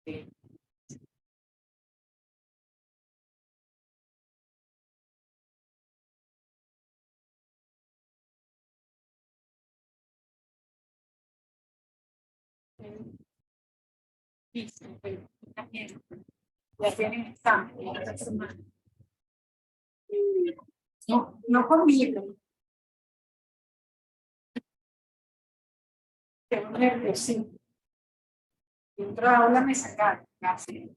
Sí. Listo, pues, también. Ya tienen examen la otra semana. No, no conmigo. Tengo nerviosismo. Dentro de aula me sacaron casi.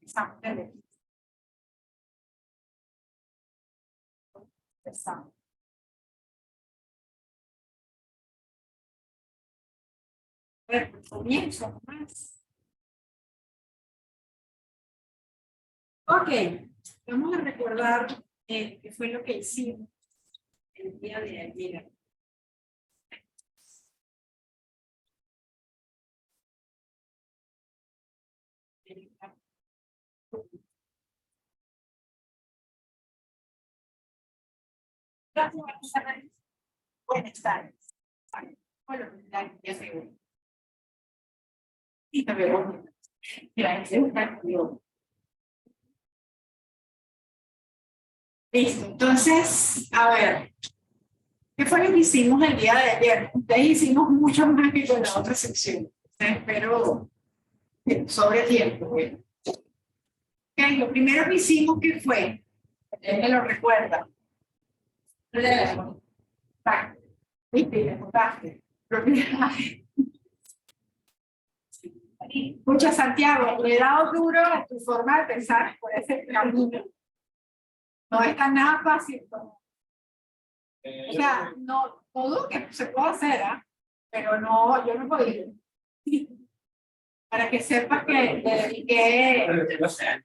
Examen de ley. Examen. A ver, pues, comienzo más. Ok, vamos a recordar qué fue lo que hicimos el día de ayer. Buenas tardes. Bueno, ya se ve. Y te veo. Gracias. Listo, entonces, a ver, ¿qué fue lo que hicimos el día de ayer? Ustedes hicimos mucho más que con la otra sección. Espero sobre tiempo. Okay, lo primero que hicimos, ¿qué fue? Ustedes me lo recuerdan. ¿Viste? Escucha, Santiago, le he dado duro a tu forma de pensar por ese camino. No está nada fácil. O sea, no todo que se puede hacer, ¿eh? Pero no, yo no he podido. Para que sepas que le dediqué,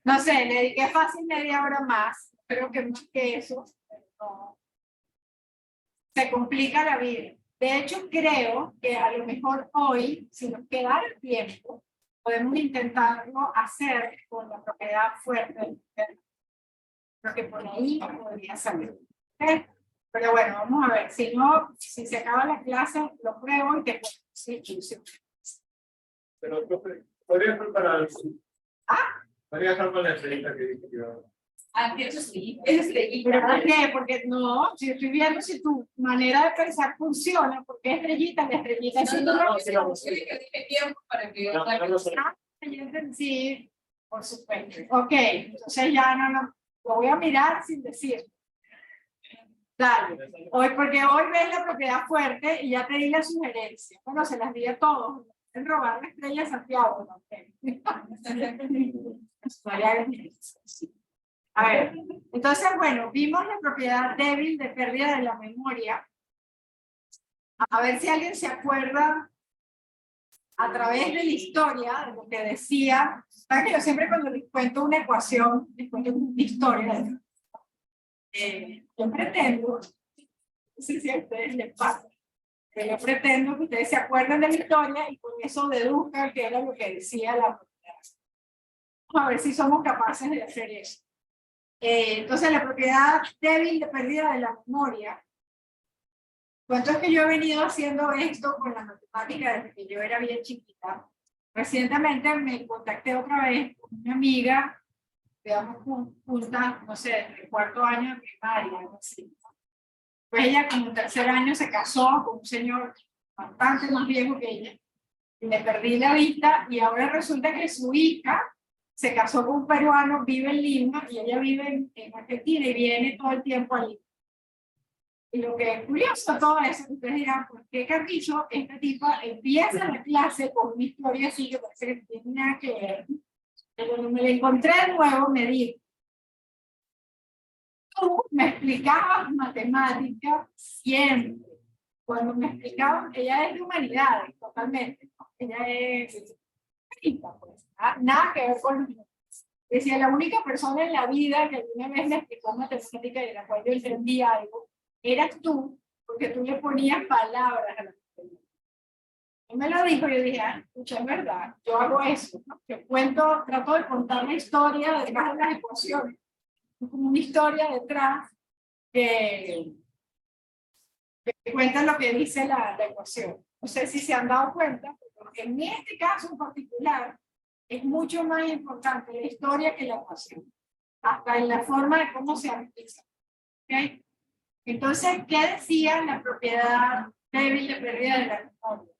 no sé, le dediqué fácil media hora más. Creo que más que eso, no, se complica la vida. De hecho, creo que a lo mejor hoy, si nos queda el tiempo, podemos intentarlo hacer con la propiedad fuerte. Porque por ahí podría salir. ¿Okay? Pero bueno, vamos a ver. Si no, si se acaba la clase, lo pruebo y te puedo decir. Pero, podría ser para. ¿Ah? Podría ser para la estrellita que dije yo. Ah, eso sí. ¿Pero por qué? Porque no, si estoy viendo si tu manera de pensar funciona, porque estrellita, la estrellita es tiempo para que. Sí, por supuesto. Ok, entonces ya no, lo voy a mirar sin decir. Dale, hoy, porque hoy ves la propiedad fuerte y ya te di la sugerencia. Bueno, se las di a todos. En robar la estrella de Santiago. ¿No? A ver, entonces, bueno, vimos la propiedad débil de pérdida de la memoria. A ver si alguien se acuerda a través de la historia, de lo que decía. ¿Sabes que yo siempre cuando les cuento una ecuación, les cuento una historia? Yo pretendo, no sé si a ustedes les pasa, pero yo pretendo que ustedes se acuerden de la historia y con eso deduzcan qué era lo que decía la propiedad. Vamos a ver si somos capaces de hacer eso. Entonces, la propiedad débil de pérdida de la memoria. ¿Cuánto es que yo he venido haciendo esto con la matemática desde que yo era bien chiquita? Recientemente me contacté otra vez con una amiga, digamos, juntas, no sé, el cuarto año de primaria, algo así. Pues ella, como tercer año, se casó con un señor bastante más viejo que ella. Y le perdí la vista, y ahora resulta que su hija se casó con un peruano, vive en Lima, y ella vive en Argentina y viene todo el tiempo a Lima. Y lo que es curioso todo eso, ustedes dirán, ¿por qué Carrillo, esta tipa, empieza la clase con una historia así que parece que no tiene nada que ver? Y cuando me la encontré de nuevo, me dijo, tú me explicabas matemáticas siempre. Cuando me explicabas, ella es de humanidades, totalmente, ¿no? Ella es pues, nada que ver con. Decía, la única persona en la vida que alguna vez me explicó matemática y de la cual yo entendí algo, eras tú, porque tú le ponías palabras a la matemática. Y me lo dijo, yo dije, escucha, es verdad, yo hago eso, ¿no? Yo cuento, trato de contar la historia detrás de las ecuaciones, como una historia detrás que cuenta lo que dice la ecuación. No sé si se han dado cuenta, pero en este caso en particular, es mucho más importante la historia que la ecuación, hasta en la forma de cómo se analiza. ¿Okay? Entonces, ¿qué decía la propiedad débil de pérdida de la memoria?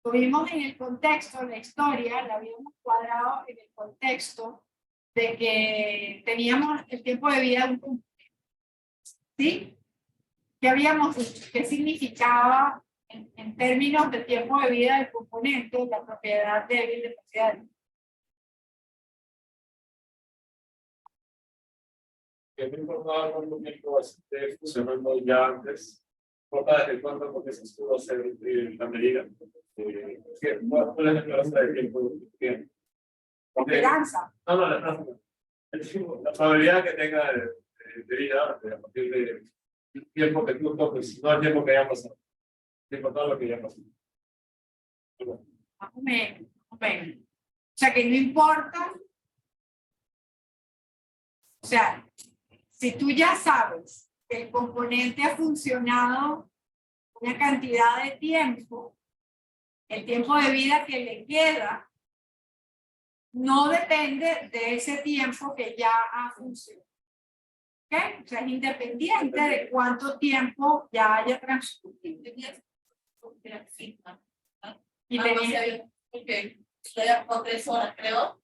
Tuvimos en el contexto, la historia, la habíamos cuadrado en el contexto de que teníamos el tiempo de vida de un componente. ¿Sí? ¿Qué habíamos dicho? ¿Qué significaba en términos de tiempo de vida del componente la propiedad débil de pérdida de la memoria? Que no importaba cuánto tiempo esté funcionando ya antes, no importa desde cuándo comienza a ser la medida. ¿Cuál es la esperanza de tiempo que tiene? Esperanza. No, la esperanza. La probabilidad que tenga de vida a partir del tiempo que tú toques, no el tiempo que ya pasó. No importa lo que ya pasó. Más o menos. O sea, que no importa. O sea, si tú ya sabes que el componente ha funcionado una cantidad de tiempo, el tiempo de vida que le queda no depende de ese tiempo que ya ha funcionado. ¿Okay? O sea, es independiente de cuánto tiempo ya haya transcurrido. Y tenía... porque estoy a 3 horas, creo,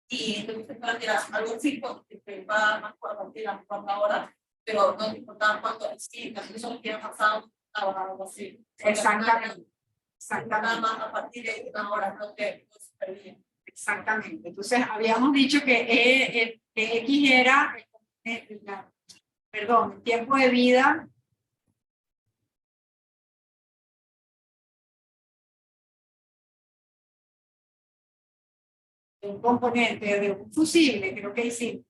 y tuviste para tirar algo fijo, que va más por partir a una hora, pero no te importaba cuánto sí, casi solo que ha pasado algo así. Exactamente. Nada más a partir de una hora, no que no se perdía. Exactamente. Entonces, habíamos dicho que X era, perdón, el tiempo de vida de un componente, de un fusible, creo que hicimos.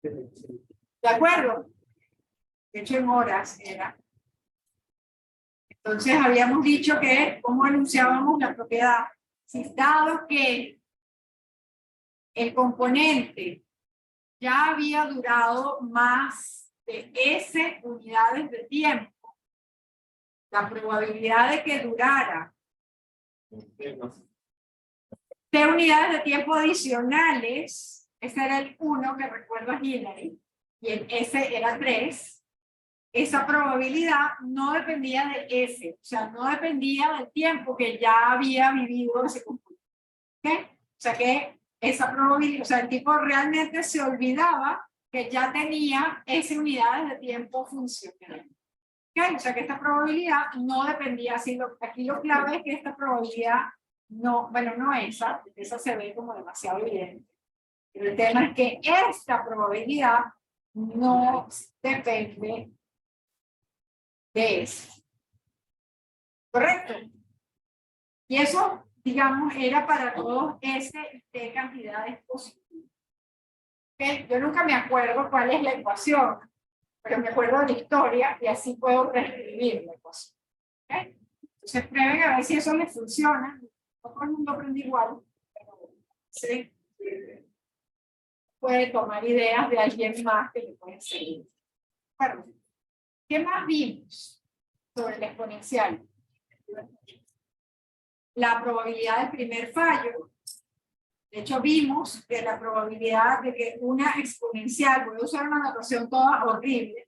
¿De acuerdo? De hecho, en horas era. Entonces, habíamos dicho que, ¿cómo anunciábamos la propiedad? Si dado que el componente ya había durado más de S unidades de tiempo, la probabilidad de que durara T unidades de tiempo adicionales, ese era el 1 que recuerdo a Hillary, y el S era 3, esa probabilidad no dependía de S, o sea, no dependía del tiempo que ya había vivido ese componente. ¿Okay? O sea que esa probabilidad, o sea, el tipo realmente se olvidaba que ya tenía S unidades de tiempo funcionando. ¿Okay? O sea que esta probabilidad no dependía, así aquí lo clave es que esta probabilidad no, bueno, no esa se ve como demasiado evidente. Pero el tema es que esta probabilidad no depende de eso. ¿Correcto? Y eso, digamos, era para todos S y T cantidades positivas. ¿Okay? Yo nunca me acuerdo cuál es la ecuación, pero me acuerdo de la historia y así puedo reescribir la ecuación. ¿Okay? Entonces prueben a ver si eso les funciona. No todo el mundo aprende igual, pero sí, puede tomar ideas de alguien más que le pueden seguir. Bueno, ¿qué más vimos sobre la exponencial? La probabilidad del primer fallo. De hecho, vimos que la probabilidad de que una exponencial, voy a usar una notación toda horrible,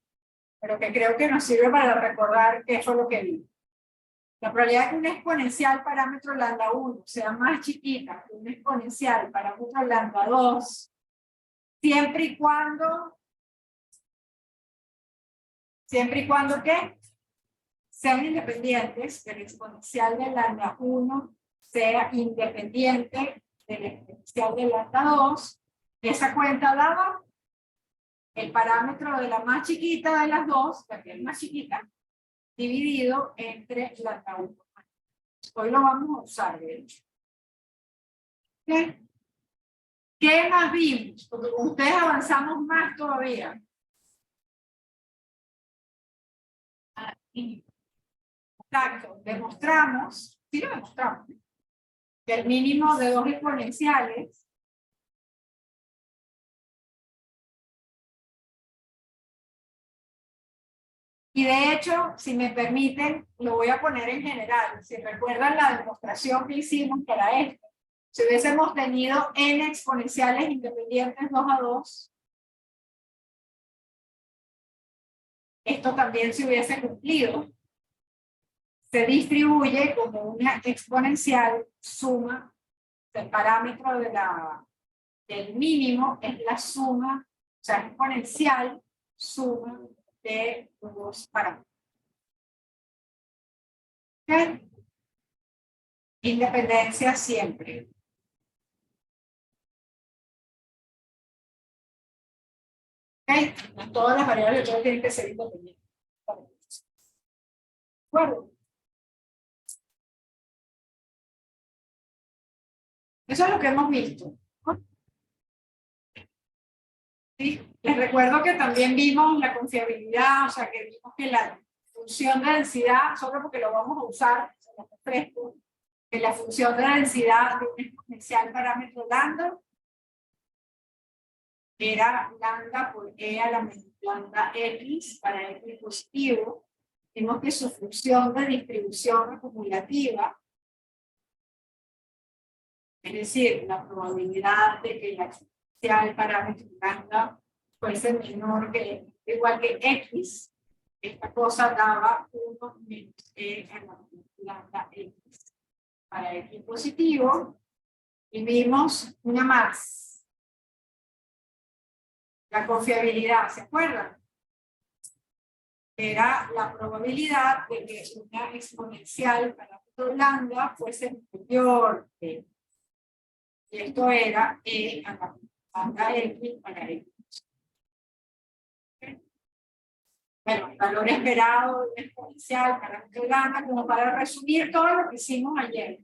pero que creo que nos sirve para recordar qué fue lo que vimos. La probabilidad de que una exponencial parámetro lambda 1 sea más chiquita que una exponencial parámetro lambda 2, siempre y cuando ¿qué? Sean independientes, que la exponencial de lambda 1 sea independiente de la exponencial de lambda 2, esa cuenta daba el parámetro de la más chiquita de las dos, la que es más chiquita, dividido entre lambda 1. Hoy lo vamos a usar, de hecho. ¿Okay? ¿Qué más vimos? Porque con ustedes avanzamos más todavía. Exacto, demostramos, sí lo demostramos, que el mínimo de dos exponenciales y de hecho, si me permiten, lo voy a poner en general. Si recuerdan la demostración que hicimos para esto, Si hubiésemos tenido n exponenciales independientes 2 a 2, esto también se hubiese cumplido. Se distribuye como una exponencial suma del parámetro del mínimo, es la suma, o sea, exponencial suma de los dos parámetros. ¿Ok? Independencia siempre. ¿Ok? No todas las variables de tienen que ser independientes. ¿De acuerdo? Eso es lo que hemos visto. ¿Sí? Les recuerdo que también vimos la confiabilidad, o sea, que vimos que la función de densidad, solo porque lo vamos a usar, se los refresco, que la función de densidad de un exponencial parámetro lambda era lambda por e a la menos lambda x para x positivo. Vimos que su función de distribución acumulativa, es decir, la probabilidad de que la exponencial parámetro lambda fuese menor que igual que x, esta cosa daba 1 menos e a la menos lambda x para x positivo. Y vimos una más, la confiabilidad, ¿se acuerdan? Era la probabilidad de que una exponencial parámetro lambda fuese mayor que, y esto era e a la lambda x para x. Bueno, el valor esperado de un exponencial parámetro lambda, como para resumir todo lo que hicimos ayer.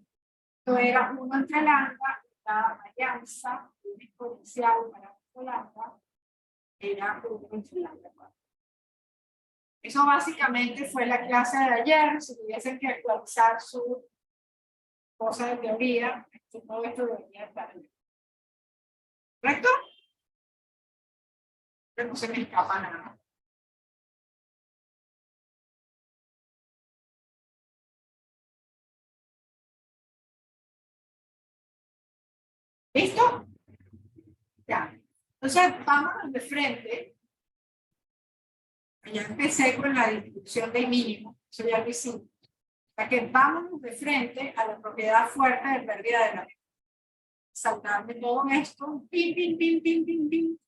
Esto era 1 entre lambda, la varianza de un exponencial parámetro lambda era 1 entre lambda. Eso básicamente fue la clase de ayer. Si tuviesen que actualizar su cosa de teoría, todo esto debería estar bien. ¿Correcto? Pero no se me escapa nada. ¿Listo? Ya. Entonces, vámonos de frente. Ya empecé con la distribución de mínimo. Eso ya lo hicimos. O sea que vámonos de frente a la propiedad fuerte de pérdida de la memoria. Saltarme todo esto. Pim, pim, pim, pim, pim, pim.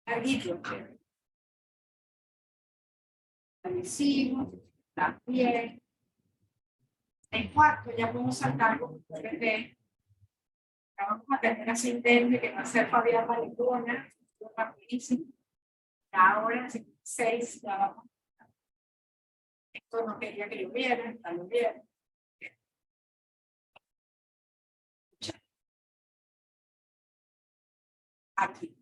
Larguito. Lo hicimos. También. En cuarto ya podemos saltar con PPT. Vamos a tener ascendente que va a ser Fabián Malecona. Rapidísimo. Ahora, 6, ya vamos. Esto no quería que lo vieran, está lo vieron. Aquí.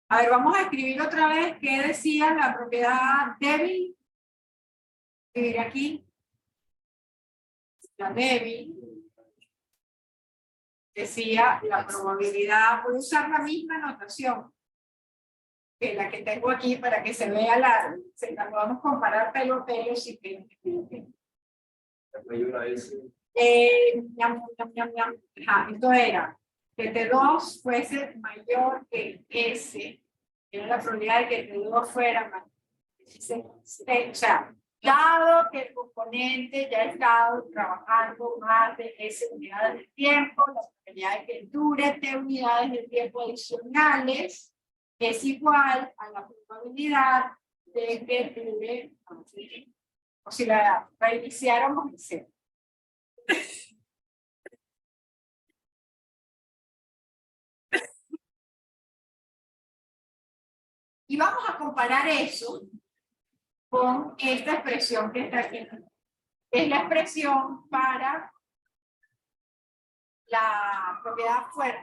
A ver, vamos a escribir otra vez qué decía la propiedad débil. Escribir aquí. La débil. Decía la probabilidad, voy a usar la misma notación que la que tengo aquí para que se vea la podamos comparar pelo a pelo si quieren. Esto era que T2 fuese mayor que S, era la probabilidad de que T2 fuera mayor. O sea, dado que el componente ya ha estado trabajando más de S unidades de tiempo, la probabilidad de que dure T unidades de tiempo adicionales es igual a la probabilidad de que dure, o si la reiniciáramos en cero. Y vamos a comparar eso con esta expresión que está aquí. Es la expresión para la propiedad fuerte.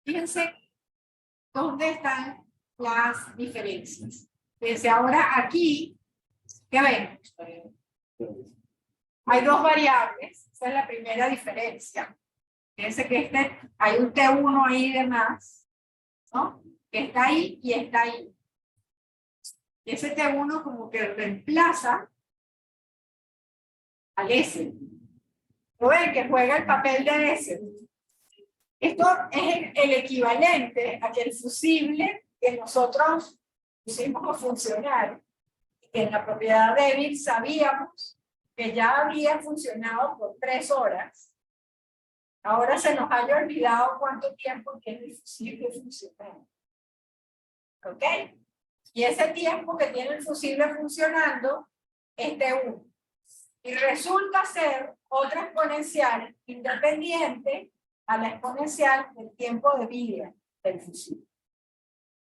Fíjense dónde están las diferencias. Fíjense ahora aquí, ¿qué ven? Hay dos variables. Esa es la primera diferencia. Fíjense que hay un T1 ahí de más, ¿no? Que está ahí y está ahí. Y ese T1 como que reemplaza al S. ¿Lo ven? Que juega el papel de S. Esto es el equivalente a que el fusible que nosotros pusimos a funcionar, que en la propiedad débil sabíamos que ya había funcionado por 3 horas, ahora se nos haya olvidado cuánto tiempo tiene el fusible funcionando. ¿Ok? Y ese tiempo que tiene el fusible funcionando es T1. Y resulta ser otra exponencial independiente a la exponencial del tiempo de vida del fusible.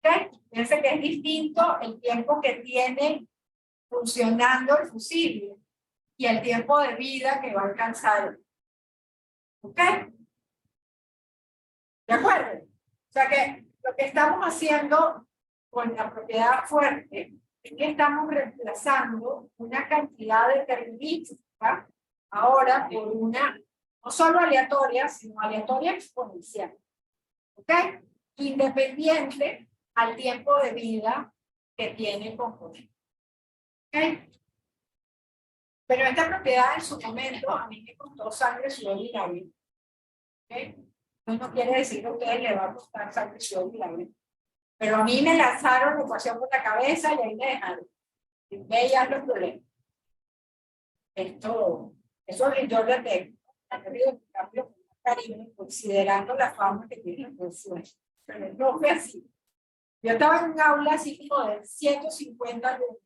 ¿Ok? Fíjense que es distinto el tiempo que tiene funcionando el fusible y el tiempo de vida que va a alcanzar. ¿Ok? ¿De acuerdo? O sea que lo que estamos haciendo con la propiedad fuerte es que estamos reemplazando una cantidad determinística ahora por una, no solo aleatoria, sino aleatoria exponencial. ¿Ok? Independiente al tiempo de vida que tiene el componente. ¿Ok? Pero esta propiedad en su momento a mí me costó sangre, sudor y lágrimas. ¿Ok? No quiere decir que a ustedes les va a costar sangre, sudor y lágrimas. Pero a mí me lanzaron la ecuación por la cabeza y ahí me dejaron. Y veían los problemas. Eso yo le tengo. Cambio cariño, considerando la fama que tiene el consuelo. Pero no fue así. Yo estaba en un aula así como de 150 alumnos,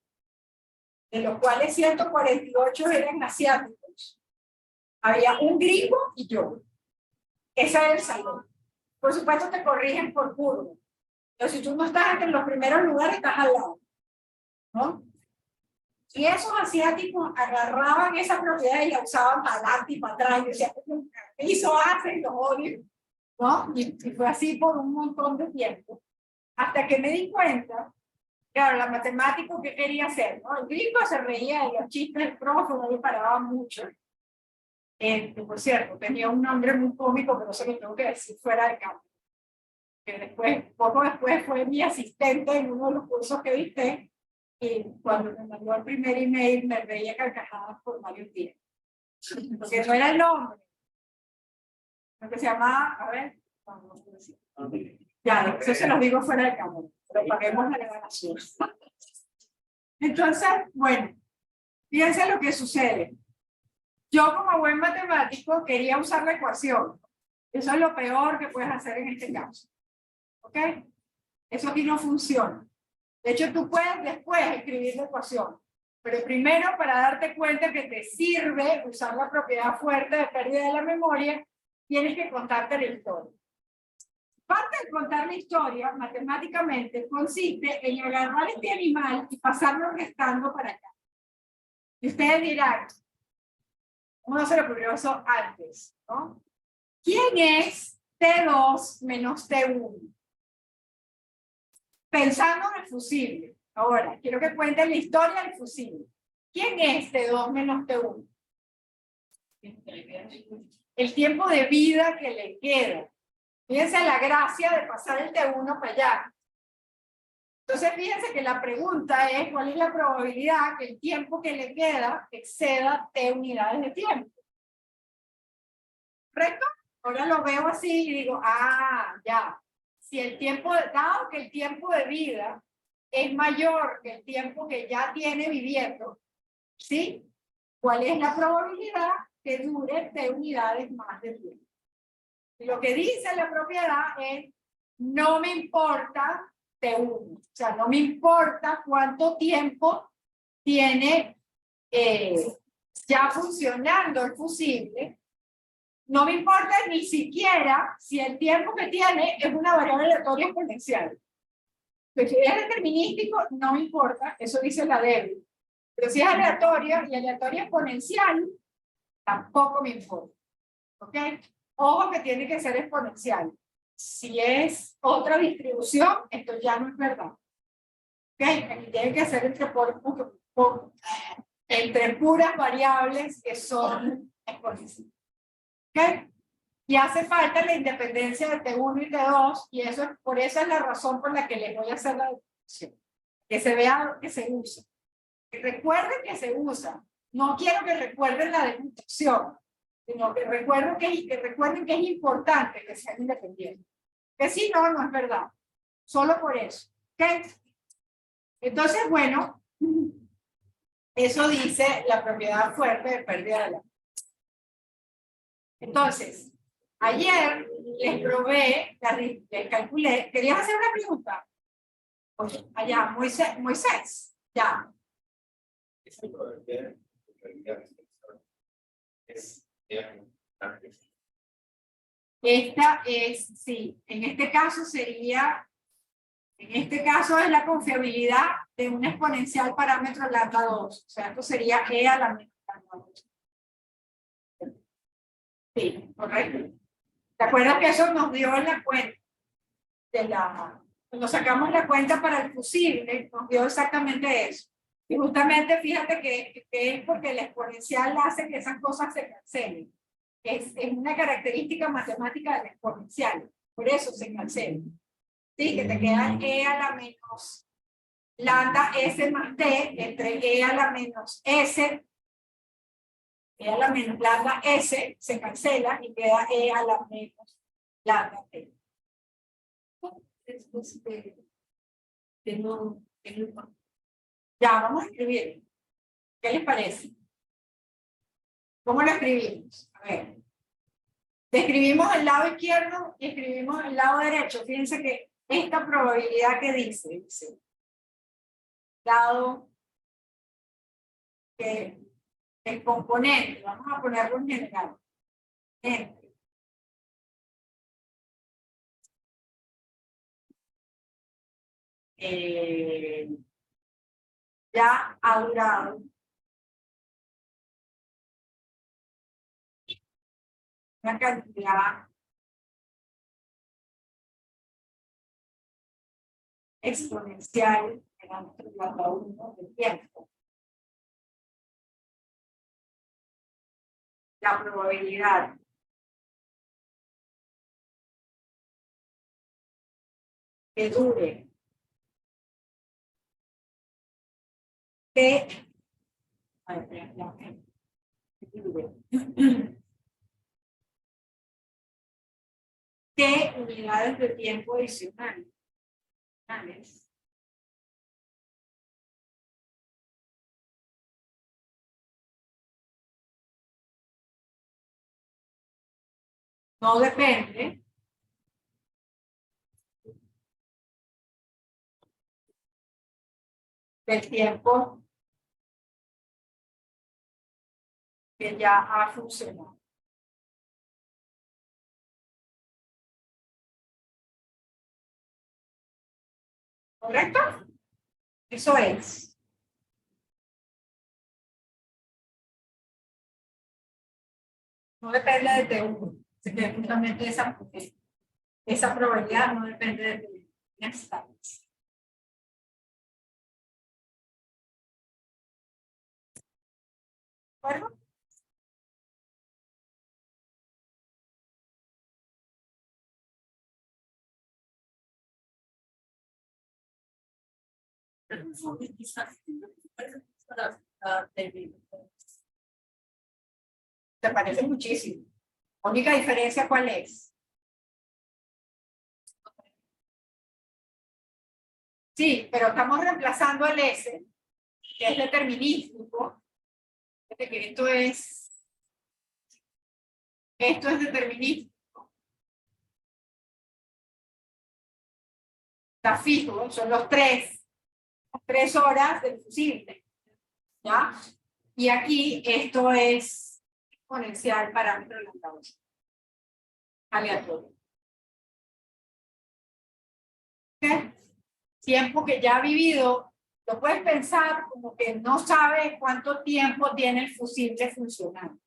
de los cuales 148 eran asiáticos. Había un griego y yo. Ese era el salón. Por supuesto te corrigen por curva. Pero si tú no estás entre los primeros lugares, estás al lado. ¿No? Y esos asiáticos agarraban esa propiedad y la usaban para adelante y para atrás. Y decían, ¿qué hizo hacen los odios? ¿No? Y fue así por un montón de tiempo. Hasta que me di cuenta, claro, la matemática que quería hacer, ¿no? El griego se reía de los chistes del profe, no le paraba mucho. Por cierto, tenía un nombre muy cómico, pero eso lo tengo que decir fuera de campo. Que después, poco después fue mi asistente en uno de los cursos que diste, y cuando me mandó el primer email me reía carcajadas por varios días. Porque no era el nombre. Lo que se llamaba, a ver, ya, eso se los digo fuera de cámara, pero paguemos la grabación. Entonces, bueno, fíjense lo que sucede. Yo como buen matemático quería usar la ecuación. Eso es lo peor que puedes hacer en este caso. ¿Ok? Eso aquí no funciona. De hecho, tú puedes después escribir la ecuación. Pero primero, para darte cuenta que te sirve usar la propiedad fuerte de pérdida de la memoria, tienes que contarte la historia. Parte de contar la historia, matemáticamente, consiste en agarrar este animal y pasarlo restando para acá. Y ustedes dirán, ¿cómo no se le ocurrió eso antes? ¿No? ¿Quién es T2 menos T1? Pensando en el fusible. Ahora, quiero que cuenten la historia del fusible. ¿Quién es T2 menos T1? El tiempo de vida que le queda. Fíjense la gracia de pasar el T1 para allá. Entonces, fíjense que la pregunta es, ¿cuál es la probabilidad que el tiempo que le queda exceda T unidades de tiempo? ¿Correcto? Ahora lo veo así y digo, ya. Si el tiempo, dado que el tiempo de vida es mayor que el tiempo que ya tiene viviendo, ¿sí? ¿Cuál es la probabilidad que dure T unidades más de tiempo? Y lo que dice la propiedad es, no me importa T1, o sea, no me importa cuánto tiempo tiene ya funcionando el fusible, no me importa ni siquiera si el tiempo que tiene es una variable aleatoria exponencial. Pues si es determinístico, no me importa, eso dice la débil. Pero si es aleatoria y aleatoria exponencial, tampoco me importa. ¿Ok? Ojo que tiene que ser exponencial. Si es otra distribución, esto ya no es verdad. ¿Ok? Aquí tiene que ser entre puras variables que son exponenciales. ¿Ok? Y hace falta la independencia de T1 y T2, y por eso es la razón por la que les voy a hacer la definición. Que se vea que se usa. Y recuerden que se usa, no quiero que recuerden la demostración, sino que recuerden que es importante que sean independientes. Que si no, no es verdad. Solo por eso. ¿Okay? Entonces, bueno, eso dice la propiedad fuerte de pérdida de la. Entonces, ayer les probé, les calculé. ¿Querías hacer una pregunta? Oye, allá, Moisés, ya. Esta es, sí, en este caso sería, en este caso es la confiabilidad de un exponencial parámetro lambda 2. O sea, esto sería e a la menos lambda 2. Sí, correcto. ¿Te acuerdas que eso nos dio en la cuenta? Cuando sacamos la cuenta para el fusible, nos dio exactamente eso. Y justamente fíjate que es porque el exponencial hace que esas cosas se cancelen. Es una característica matemática del exponencial. Por eso se cancela. Sí, que te queda e a la menos lambda s más t entre e a la menos s. E a la menos lambda s se cancela y queda e a la menos lambda t. Ya, vamos a escribir. ¿Qué les parece? ¿Cómo lo escribimos? A ver. Describimos el lado izquierdo y escribimos el lado derecho. Fíjense que esta probabilidad que dice dado que el componente, vamos a ponerlo en general, ya ha durado una cantidad exponencial en cada uno del tiempo. La probabilidad que dure que ¿qué unidades de tiempo adicionales? No depende del tiempo que ya ha funcionado. ¿Correcto? Eso es. No depende de T1. Así que justamente esa probabilidad no depende de T1. ¿De acuerdo? Te parece muchísimo. La única diferencia, ¿cuál es? Sí, pero estamos reemplazando el S, que es determinístico. Que esto es determinístico. Está fijo, son las 3 horas del fusible. ¿Ya? Y aquí esto es exponencial parámetro lambda 2. Aleatorio. ¿Okay? Tiempo que ya ha vivido, lo puedes pensar como que no sabe cuánto tiempo tiene el fusible funcionando.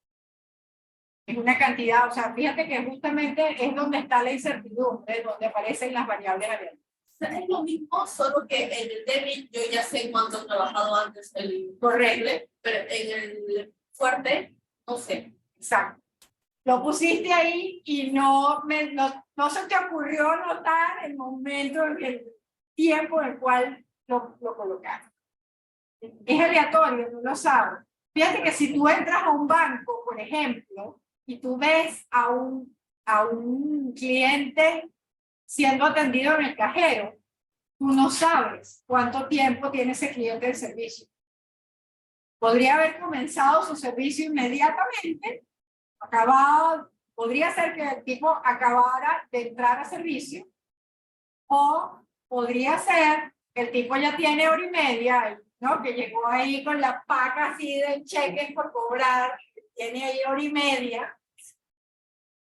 Es una cantidad, o sea, fíjate que justamente es donde está la incertidumbre, donde aparecen las variables aleatorias. Es lo mismo, solo que en el débil yo ya sé cuánto he trabajado antes el Correcto, pero en el fuerte no sé. Exacto. Lo pusiste ahí y no se te ocurrió notar el momento, el tiempo en el cual lo colocaste. Es aleatorio, no lo sabes. Fíjate que si tú entras a un banco, por ejemplo, y tú ves a un cliente siendo atendido en el cajero, tú no sabes cuánto tiempo tiene ese cliente de servicio. Podría haber comenzado su servicio inmediatamente, podría ser que el tipo acabara de entrar a servicio, o podría ser que el tipo ya tiene hora y media, ¿no? Que llegó ahí con la paca así del cheque por cobrar, tiene ahí hora y media.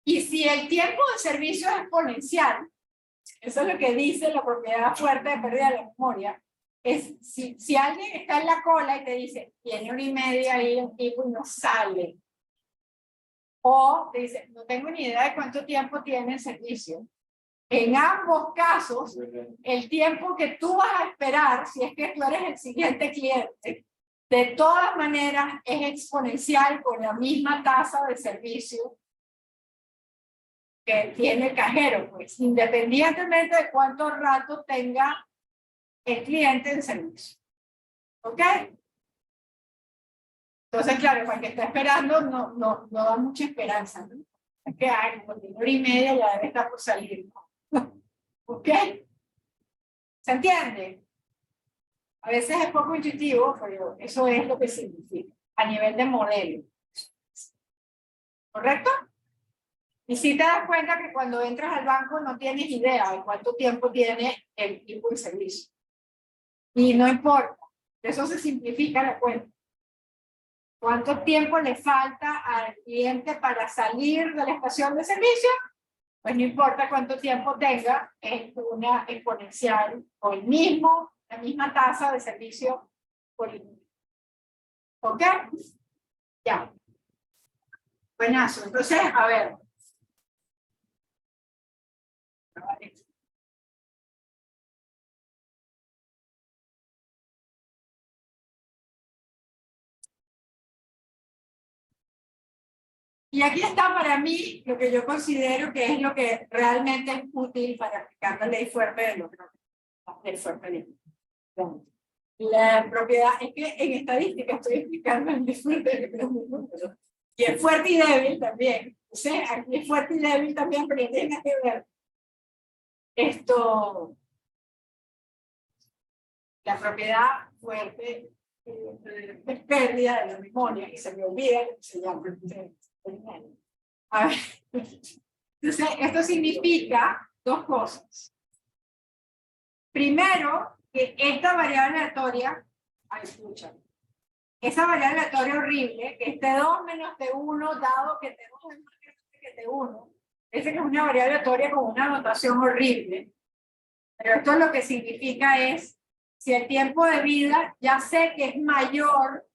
Y si el tiempo de servicio es exponencial, eso es lo que dice la propiedad fuerte de pérdida de la memoria, es si alguien está en la cola y te dice, tiene hora y media ahí el tipo y no sale, o te dice, no tengo ni idea de cuánto tiempo tiene el servicio. En ambos casos, el tiempo que tú vas a esperar, si es que tú eres el siguiente cliente, de todas maneras es exponencial con la misma tasa de servicio que tiene el cajero, pues, independientemente de cuánto rato tenga el cliente en servicio. ¿Ok? Entonces, claro, para el que está esperando no da mucha esperanza, ¿no? Es que hay como una hora y media ya debe estar por salir. ¿Ok? ¿Se entiende? A veces es poco intuitivo, pero eso es lo que significa a nivel de modelo. ¿Correcto? Y si te das cuenta que cuando entras al banco no tienes idea de cuánto tiempo tiene el tipo de servicio. Y no importa, eso se simplifica la cuenta. ¿Cuánto tiempo le falta al cliente para salir de la estación de servicio? Pues no importa cuánto tiempo tenga, es una exponencial o la misma tasa de servicio por el. ¿Ok? Ya. Buenazo. Entonces, a ver. Y aquí está para mí lo que yo considero que es lo que realmente es útil para aplicar la ley fuerte de los La propiedad, es que en estadística estoy explicando el ley fuerte de los números. Y es fuerte y débil también. O sea, aquí es fuerte y débil también, pero tiene que ver esto. La propiedad fuerte es pérdida de la memoria, y se me olvida que se llama. A ver. Entonces, esto significa dos cosas. Primero, que esta variable aleatoria, escucha, esa variable aleatoria horrible, que es T2 menos T1, dado que T2 es más grande que T1, esa que es una variable aleatoria con una notación horrible. Pero esto lo que significa es, si el tiempo de vida ya sé que es mayor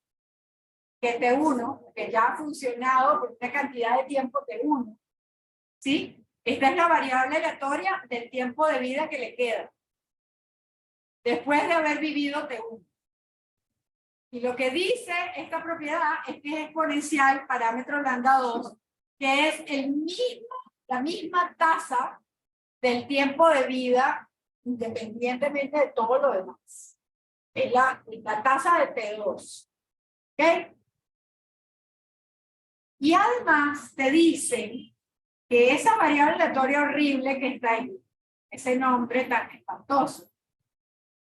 que T1, que ya ha funcionado por una cantidad de tiempo T1, ¿sí? Esta es la variable aleatoria del tiempo de vida que le queda después de haber vivido T1. Y lo que dice esta propiedad es que es exponencial, parámetro lambda 2, que es la misma tasa del tiempo de vida independientemente de todo lo demás. Es la tasa de T2. ¿Ok? Y además te dicen que esa variable aleatoria horrible que está ahí, ese nombre tan espantoso,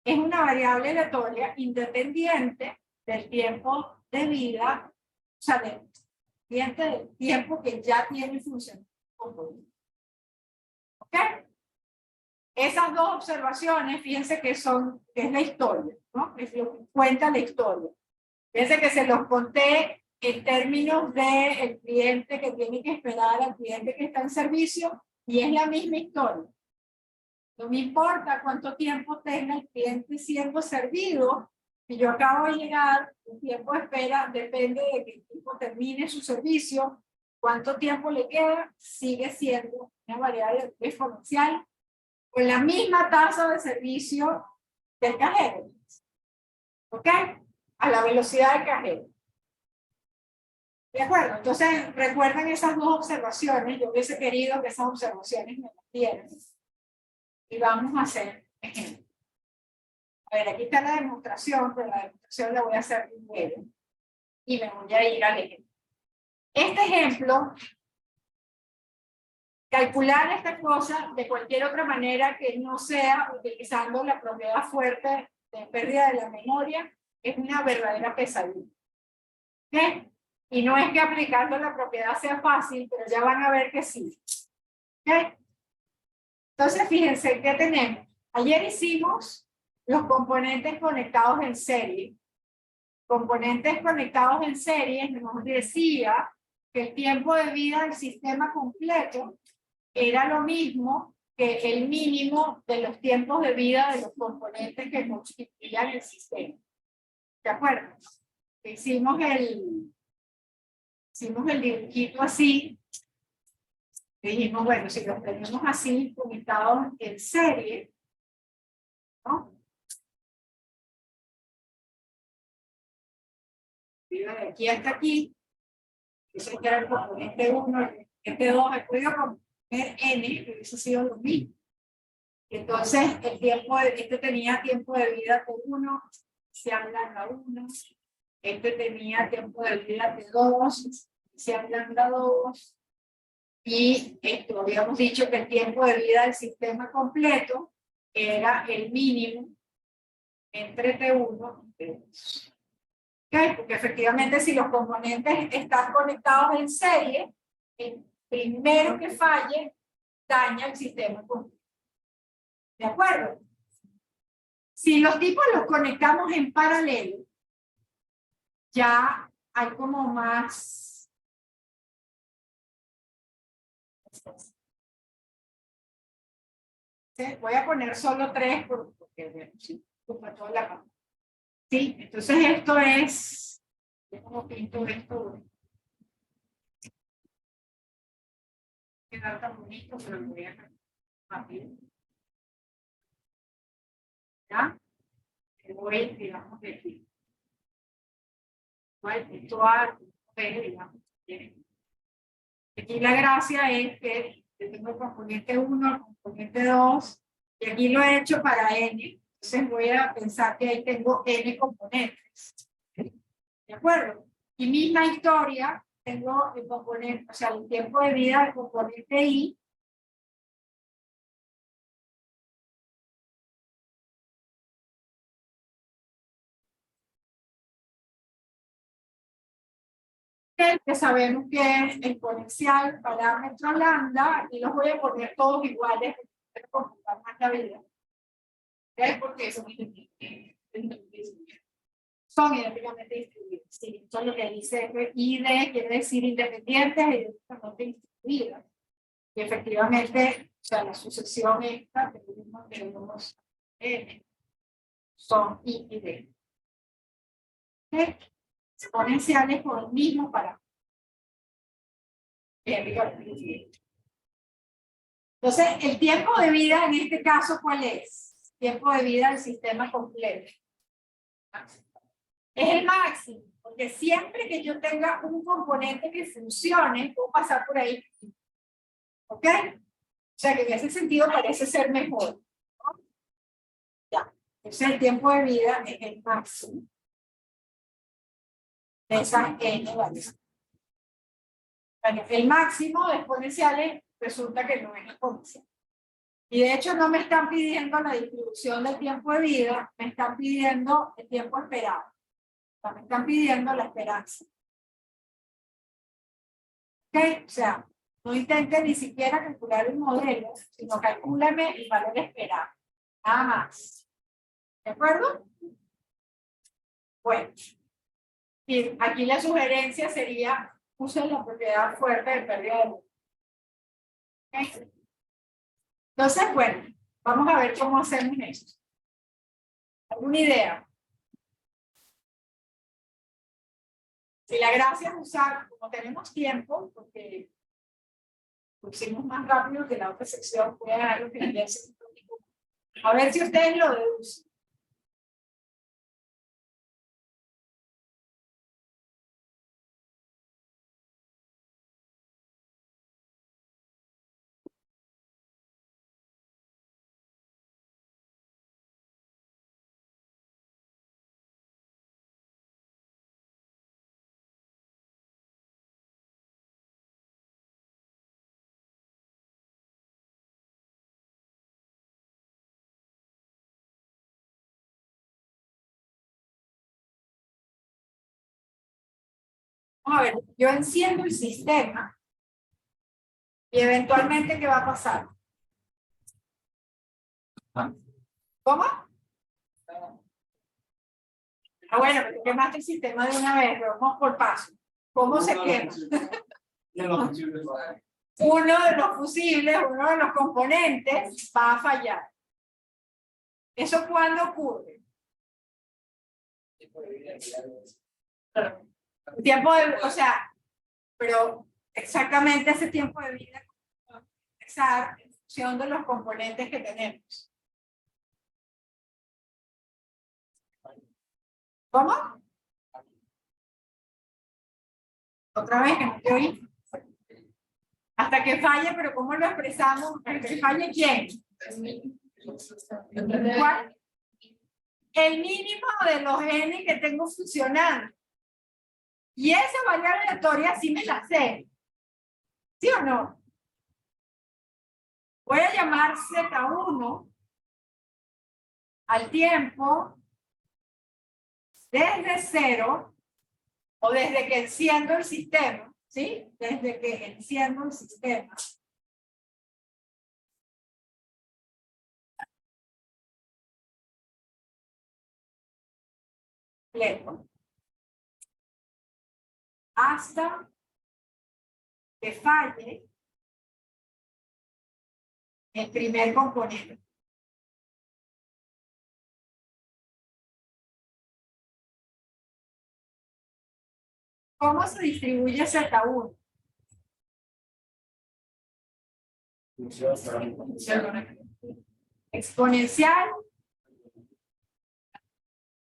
es una variable aleatoria independiente del tiempo de vida, o sea, del tiempo que ya tiene funcionamiento. ¿Ok? Esas dos observaciones, fíjense que es la historia, ¿no? Es lo que cuenta la historia. Fíjense que se los conté en términos del cliente que tiene que esperar al cliente que está en servicio, y es la misma historia. No me importa cuánto tiempo tenga el cliente siendo servido, si yo acabo de llegar, el tiempo de espera depende de que el tipo termine su servicio, cuánto tiempo le queda, sigue siendo una variable exponencial con la misma tasa de servicio del cajero. ¿Ok? A la velocidad del cajero. ¿De acuerdo? Entonces, recuerden esas dos observaciones. Yo hubiese querido que esas observaciones me las dieran. Y vamos a hacer ejemplo. A ver, aquí está la demostración, pero la demostración la voy a hacer primero. y me voy a ir al ejemplo. Este ejemplo, calcular esta cosa de cualquier otra manera que no sea utilizando la propiedad fuerte de pérdida de la memoria es una verdadera pesadilla. ¿Ok? Y no es que aplicando la propiedad sea fácil, pero ya van a ver que sí. ¿Ok? Entonces, fíjense, ¿qué tenemos? Ayer hicimos los componentes conectados en serie. Componentes conectados en serie nos decía que el tiempo de vida del sistema completo era lo mismo que el mínimo de los tiempos de vida de los componentes que constituían el sistema. ¿De acuerdo? Hicimos el dibujito así. Dijimos, bueno, si los tenemos así conectados en serie, ¿no? De aquí hasta aquí, eso era el componente 1, el componente 2, he podido componer n, pero eso ha sido lo mismo. Entonces, el tiempo este tenía tiempo de vida de 1, se habla 1, este tenía tiempo de vida de 2, se habla 2, y esto habíamos dicho que el tiempo de vida del sistema completo era el mínimo entre T1 y T2. ¿Okay? Porque efectivamente si los componentes están conectados en serie, el primero que falle daña el sistema completo. ¿De acuerdo? Si los tipos los conectamos en paralelo, ya hay como más... ¿Sí? Voy a poner solo 3 porque bueno, sí, ocupa toda la mano. Sí, entonces esto es... ¿Cómo pinto esto? Quedar tan bonito, pero lo voy a hacer rápido. ¿Ya? Voy, digamos, de aquí. Voy a efectuar, digamos. Aquí la gracia es que yo tengo el componente 1, el componente 2, y aquí lo he hecho para n. Entonces voy a pensar que ahí tengo n componentes. ¿De acuerdo? Y misma historia, tengo el componente, o sea, el tiempo de vida del componente i. Que sabemos que es exponencial, parámetro lambda, y los voy a poner todos iguales para computar más la vida. ¿Ok? Porque son idénticamente distribuidos. Sí, eso es lo que dice ID, quiere decir independientes y idénticamente distribuidas. Y efectivamente, o sea, la sucesión esta que tenemos N son I y D. ¿Ok? Exponenciales por el mismo parámetro. Entonces, el tiempo de vida en este caso, ¿cuál es? Tiempo de vida del sistema completo. Es el máximo, porque siempre que yo tenga un componente que funcione, puedo pasar por ahí. ¿Ok? O sea que en ese sentido parece ser mejor. ¿No? Ya. Entonces el tiempo de vida es el máximo de esas n variables. Bueno, el máximo de exponenciales resulta que no es exponencial. Y de hecho no me están pidiendo la distribución del tiempo de vida, me están pidiendo el tiempo esperado. O sea, me están pidiendo la esperanza. ¿Ok? O sea, no intenten ni siquiera calcular el modelo, sino calcúlame el valor esperado. Nada más. ¿De acuerdo? Bueno. Y aquí la sugerencia sería, usen la propiedad fuerte del pérdida de luz. ¿Okay? Entonces, bueno, vamos a ver cómo hacemos esto. ¿Alguna idea? Si la gracia es usar, como tenemos tiempo, porque pusimos más rápido que la otra sección, voy a dar lo que le a ver si ustedes lo deducen. Vamos a ver, yo enciendo el sistema y eventualmente, ¿qué va a pasar? ¿Cómo? Ah, bueno, pero quemaste el sistema de una vez, pero vamos por paso. ¿Cómo se quema? Uno de los fusibles, uno de los componentes va a fallar. ¿Eso cuándo ocurre? El tiempo de, o sea, pero exactamente ese tiempo de vida esa en función de los componentes que tenemos. ¿Cómo? Otra vez que no te oí. Hasta que falle, pero ¿cómo lo expresamos? ¿Hasta que falle quién? ¿Cuál? El mínimo de los n que tengo funcionando. Y esa variable aleatoria sí me la sé. ¿Sí o no? Voy a llamar Z1 al tiempo desde 0 o desde que enciendo el sistema, ¿sí? Desde que enciendo el sistema. Completo. Hasta que falle el primer componente. ¿Cómo se distribuye Z1? Exponencial.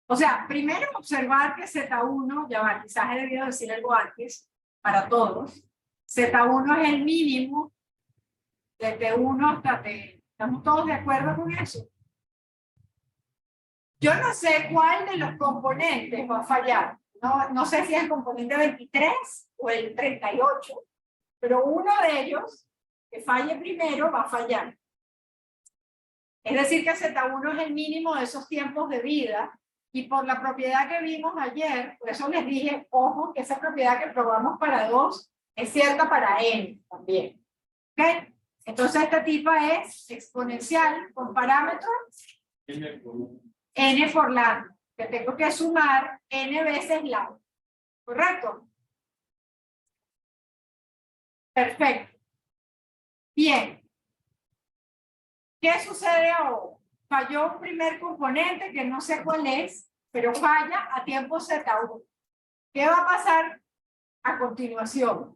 O sea, primero observar que Z1, ya va, quizás he debido decir algo antes, para todos. Z1 es el mínimo de T1 hasta T. ¿Estamos todos de acuerdo con eso? Yo no sé cuál de los componentes va a fallar. No sé si es el componente 23 o el 38, pero uno de ellos, que falle primero, va a fallar. Es decir, que Z1 es el mínimo de esos tiempos de vida, y por la propiedad que vimos ayer, por eso les dije, ojo, que esa propiedad que probamos para 2 es cierta para n también. ¿Ok? Entonces esta tipa es exponencial con parámetro n por lambda, que tengo que sumar n veces lambda. ¿Correcto? Perfecto. Bien. ¿Qué sucede ahora? Falló un primer componente que no sé cuál es, pero falla a tiempo Z1. ¿Qué va a pasar a continuación?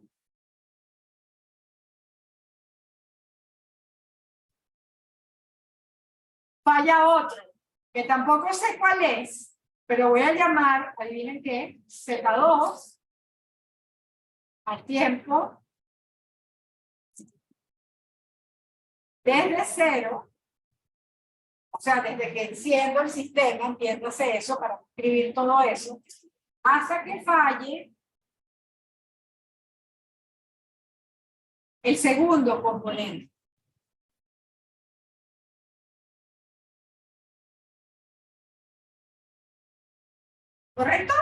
Falla otro, que tampoco sé cuál es, pero voy a llamar, adivinen qué, Z2 al tiempo desde 0, o sea, desde que enciendo el sistema, entiéndase eso para escribir todo eso, hasta que falle el segundo componente. ¿Correcto?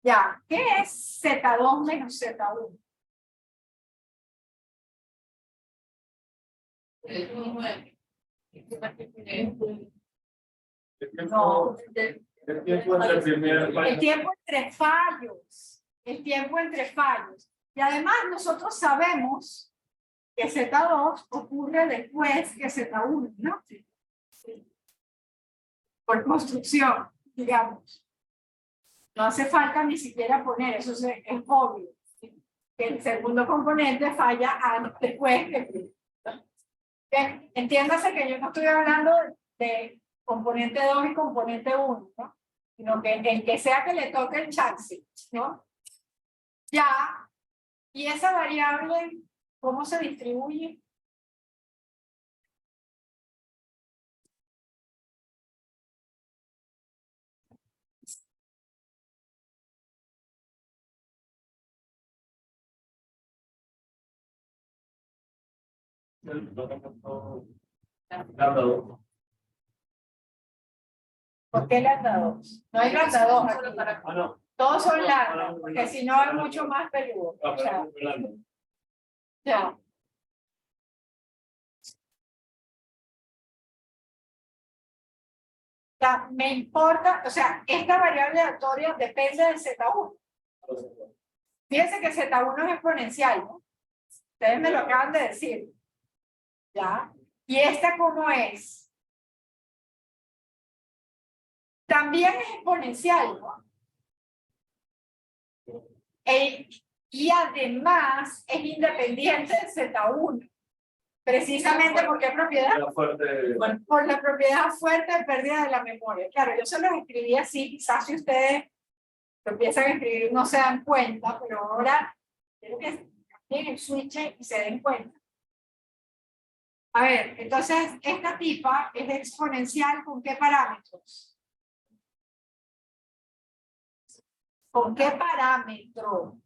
Ya, ¿qué es Z2 menos Z1? No, El tiempo entre primer el tiempo entre fallos. El tiempo entre fallos. Y además nosotros sabemos que Z2 ocurre después que Z1, ¿no? Por construcción, digamos. No hace falta ni siquiera poner, eso es obvio. Que el segundo componente falla después que... Entiéndase que yo no estoy hablando de componente 2 y componente 1, ¿no? Sino que el que sea que le toque el chance, ¿no? Ya, y esa variable, ¿cómo se distribuye? ¿Por qué lambda 2? No hay lambda 2 aquí. Ah, no. Todos son lambda, porque si no es mucho más peludo. Ah, O sea, pero ya. Ya, me importa, o sea, esta variable aleatoria depende del Z1. Fíjense que Z1 es exponencial, ¿no? Ustedes me lo acaban de decir. ¿Ya? ¿Y esta cómo es? También es exponencial, ¿no? Y además es independiente del Z1. Precisamente porque propiedad. Bueno, por la propiedad fuerte de pérdida de la memoria. Claro, yo se los escribí así, quizás si ustedes lo empiezan a escribir no se dan cuenta, pero ahora quiero que cambien el switch y se den cuenta. A ver, entonces esta tipa es exponencial ¿con qué parámetros? ¿Con qué parámetro?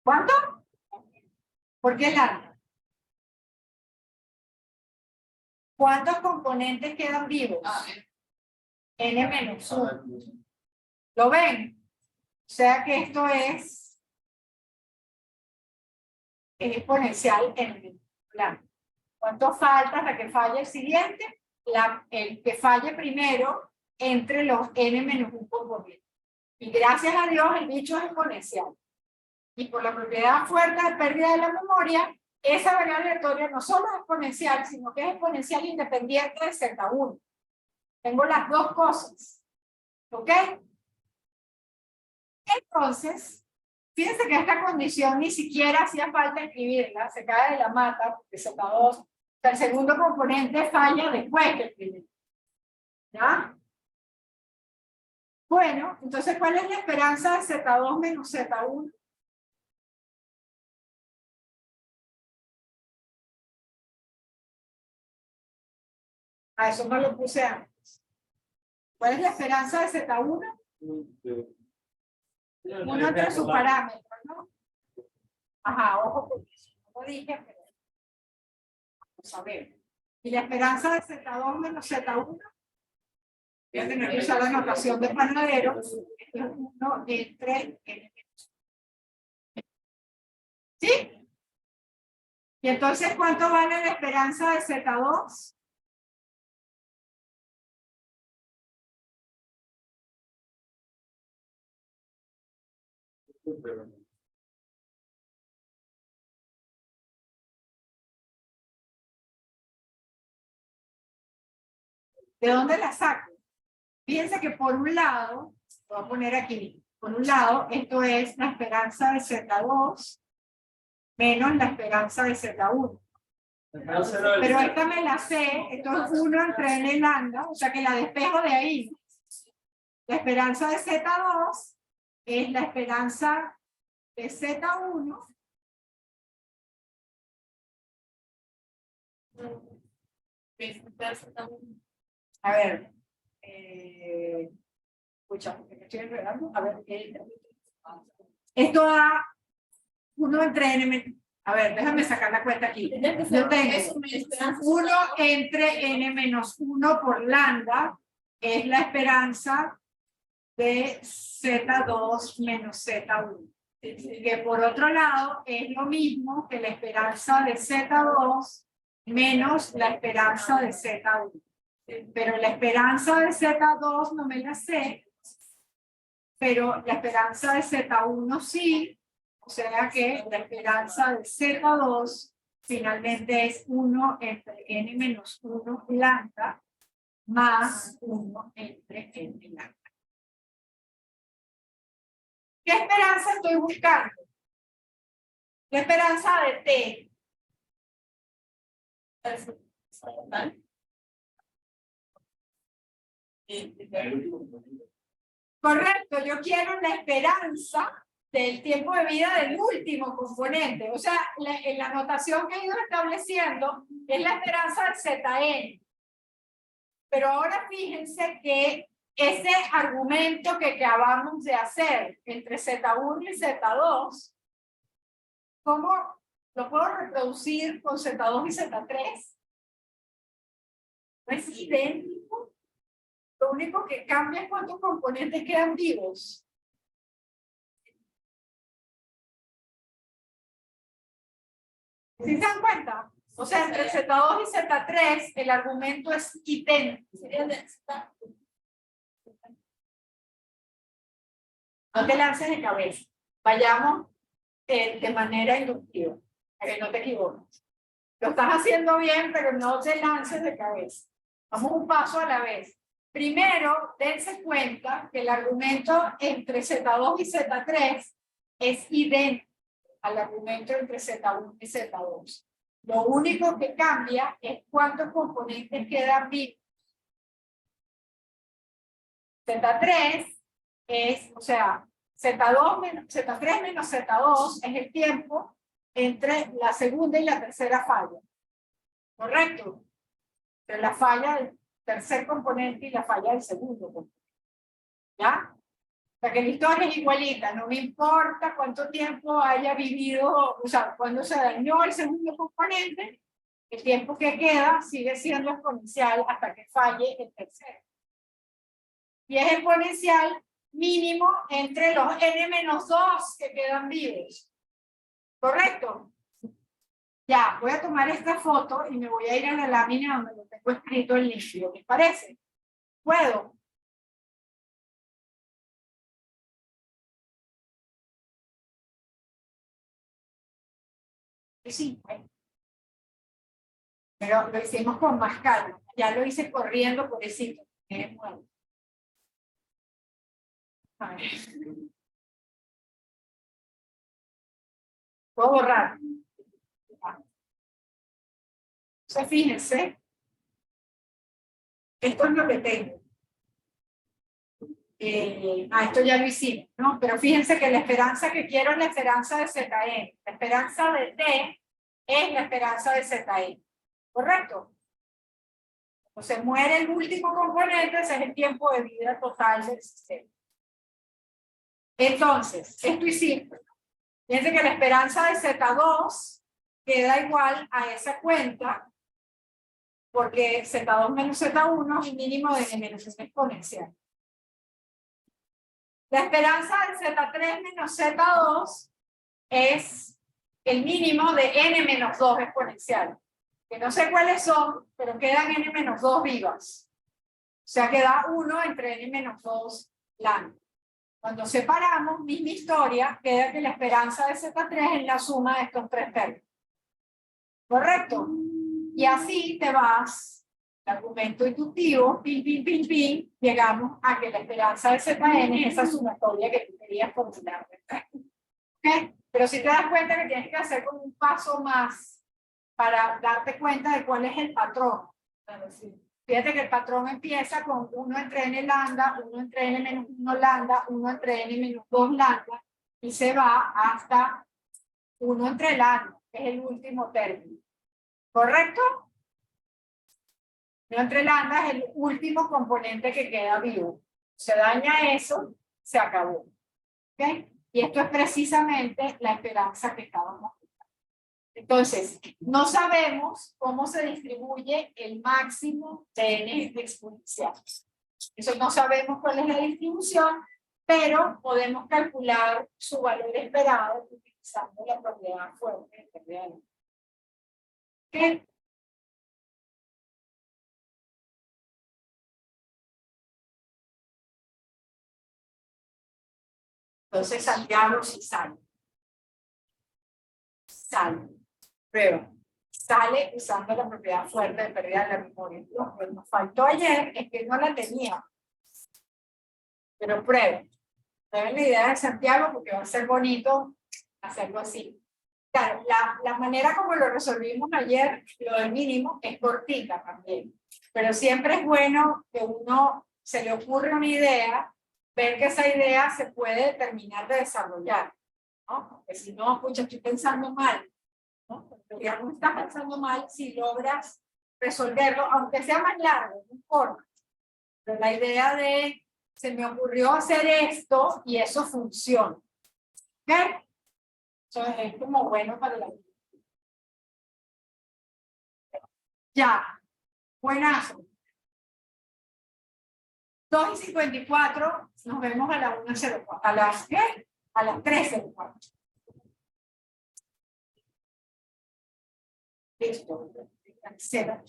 ¿Cuánto? ¿Por qué lambda? ¿Cuántos componentes quedan vivos? N-1. ¿Lo ven? O sea que esto es exponencial en lambda. ¿Cuánto falta hasta que falle el siguiente? El que falle primero entre los n-1 componentes. Y gracias a Dios el bicho es exponencial. Y por la propiedad fuerte de pérdida de la memoria, esa variable aleatoria no solo es exponencial, sino que es exponencial independiente de Z1. Tengo las dos cosas. ¿Ok? Entonces, fíjense que esta condición ni siquiera hacía falta escribirla, se cae de la mata, porque Z2, o sea, el segundo componente falla después que el primero. ¿Ya? Bueno, entonces, ¿cuál es la esperanza de Z2 menos Z1? A eso no lo puse antes. ¿Cuál es la esperanza de Z1? Uno entre sus parámetros, ¿no? Ajá, ojo con eso. No lo dije, pero vamos a ver. ¿Y la esperanza de Z2 menos Z1? Voy a tener que usar la notación de panadero. Esto es 1 entre N. ¿Sí? Y entonces, ¿cuánto vale la esperanza de Z2? ¿De dónde la saco? Fíjense que por un lado, voy a poner aquí, por un lado, esto es la esperanza de Z2 menos la esperanza de Z1. Pero esta me la sé, esto es 1 entre N lambda, o sea que la despejo de ahí. La esperanza de Z2 es la esperanza de Z1 a ver, escucha, porque me estoy enredando. A ver, esto da 1 entre N. A ver, déjame sacar la cuenta aquí. Yo tengo 1 entre N menos 1 por lambda, es la esperanza de Z2 menos Z1. Que por otro lado es lo mismo que la esperanza de Z2 menos la esperanza de Z1. Pero la esperanza de Z2 no me la sé, pero la esperanza de Z1 sí, o sea que la esperanza de Z2 finalmente es 1 entre N menos 1 lambda más 1 entre N lambda. ¿Qué esperanza estoy buscando? La esperanza de T. Correcto, yo quiero la esperanza del tiempo de vida del último componente. O sea, en la notación que he ido estableciendo es la esperanza del ZN. Pero ahora fíjense que ese argumento que acabamos de hacer entre Z1 y Z2, ¿cómo lo puedo reproducir con Z2 y Z3? No es idéntico. Lo único que cambia es cuántos componentes quedan vivos. ¿Sí se dan cuenta? O sea, entre Z2 y Z3 el argumento es idéntico. No te lances de cabeza. Vayamos de manera inductiva, para que no te equivoques. Lo estás haciendo bien, pero no te lances de cabeza. Vamos un paso a la vez. Primero, dense cuenta que el argumento entre Z2 y Z3 es idéntico al argumento entre Z1 y Z2. Lo único que cambia es cuántos componentes quedan vivos. Z3 es, o sea, Z3 menos Z2 es el tiempo entre la segunda y la tercera falla. ¿Correcto? Entre la falla del tercer componente y la falla del segundo componente. ¿Ya? O sea que la historia es igualita, no me importa cuánto tiempo haya vivido, o sea, cuando se dañó el segundo componente, el tiempo que queda sigue siendo exponencial hasta que falle el tercero. Y es exponencial mínimo entre los n-2 que quedan vivos. ¿Correcto? Ya, voy a tomar esta foto y me voy a ir a la lámina donde lo tengo escrito en líquido. ¿Qué parece? ¿Puedo? Sí, pero lo hicimos con más calma. Ya lo hice corriendo por eso. A ver. Puedo borrar. Entonces, fíjense, esto es lo que tengo. Esto ya lo hicimos, ¿no? Pero fíjense que la esperanza que quiero es la esperanza de ZN. La esperanza de T es la esperanza de ZN. ¿Correcto? Cuando se muere el último componente, ese es el tiempo de vida total del sistema. Entonces, esto hicimos. Fíjense que la esperanza de Z2 queda igual a esa cuenta, porque Z2 menos Z1 es el mínimo de n menos s exponencial. La esperanza de Z3 menos Z2 es el mínimo de n menos 2 exponencial. Que no sé cuáles son, pero quedan n menos 2 vivas. O sea, queda 1 entre n menos 2 lambda. Cuando separamos, misma historia, queda que la esperanza de Z3 es la suma de estos tres términos. ¿Correcto? Y así te vas, el argumento inductivo, pin, pin, pin, pin, llegamos a que la esperanza de Zn es esa sumatoria que tú querías formular. ¿Okay? Pero si te das cuenta que tienes que hacer como un paso más para darte cuenta de cuál es el patrón. Fíjate que el patrón empieza con 1 entre n lambda, 1 entre n menos 1 lambda, 1 entre n menos 2 lambda, y se va hasta 1 entre lambda, que es el último término. ¿Correcto? 1 entre lambda es el último componente que queda vivo. Se daña eso, se acabó. ¿Okay? Y esto es precisamente la esperanza que estábamos. Entonces, no sabemos cómo se distribuye el máximo de n exponencial. Eso no sabemos cuál es la distribución, pero podemos calcular su valor esperado utilizando la propiedad fuerte de pérdida de luz. ¿Okay? Entonces, Santiago sí sale. Sale. Prueba. Sale usando la propiedad fuerte de pérdida de la memoria. Lo que nos faltó ayer es que no la tenía. Pero prueba. Prueben la idea de Santiago porque va a ser bonito hacerlo así. Claro, la manera como lo resolvimos ayer, lo del mínimo, es cortita también. Pero siempre es bueno que uno se le ocurra una idea, ver que esa idea se puede terminar de desarrollar. ¿No? Porque si no, escucha, estoy pensando mal. ¿No? Porque ya no estás pensando mal si logras resolverlo, aunque sea más largo, no importa. Pero la idea de, se me ocurrió hacer esto y eso funciona. ¿Ok? Eso es como bueno para la vida. Ya. Buenazo. 2:54, nos vemos a la 1:04. ¿A las qué? A las 3:04. Listo. Cero.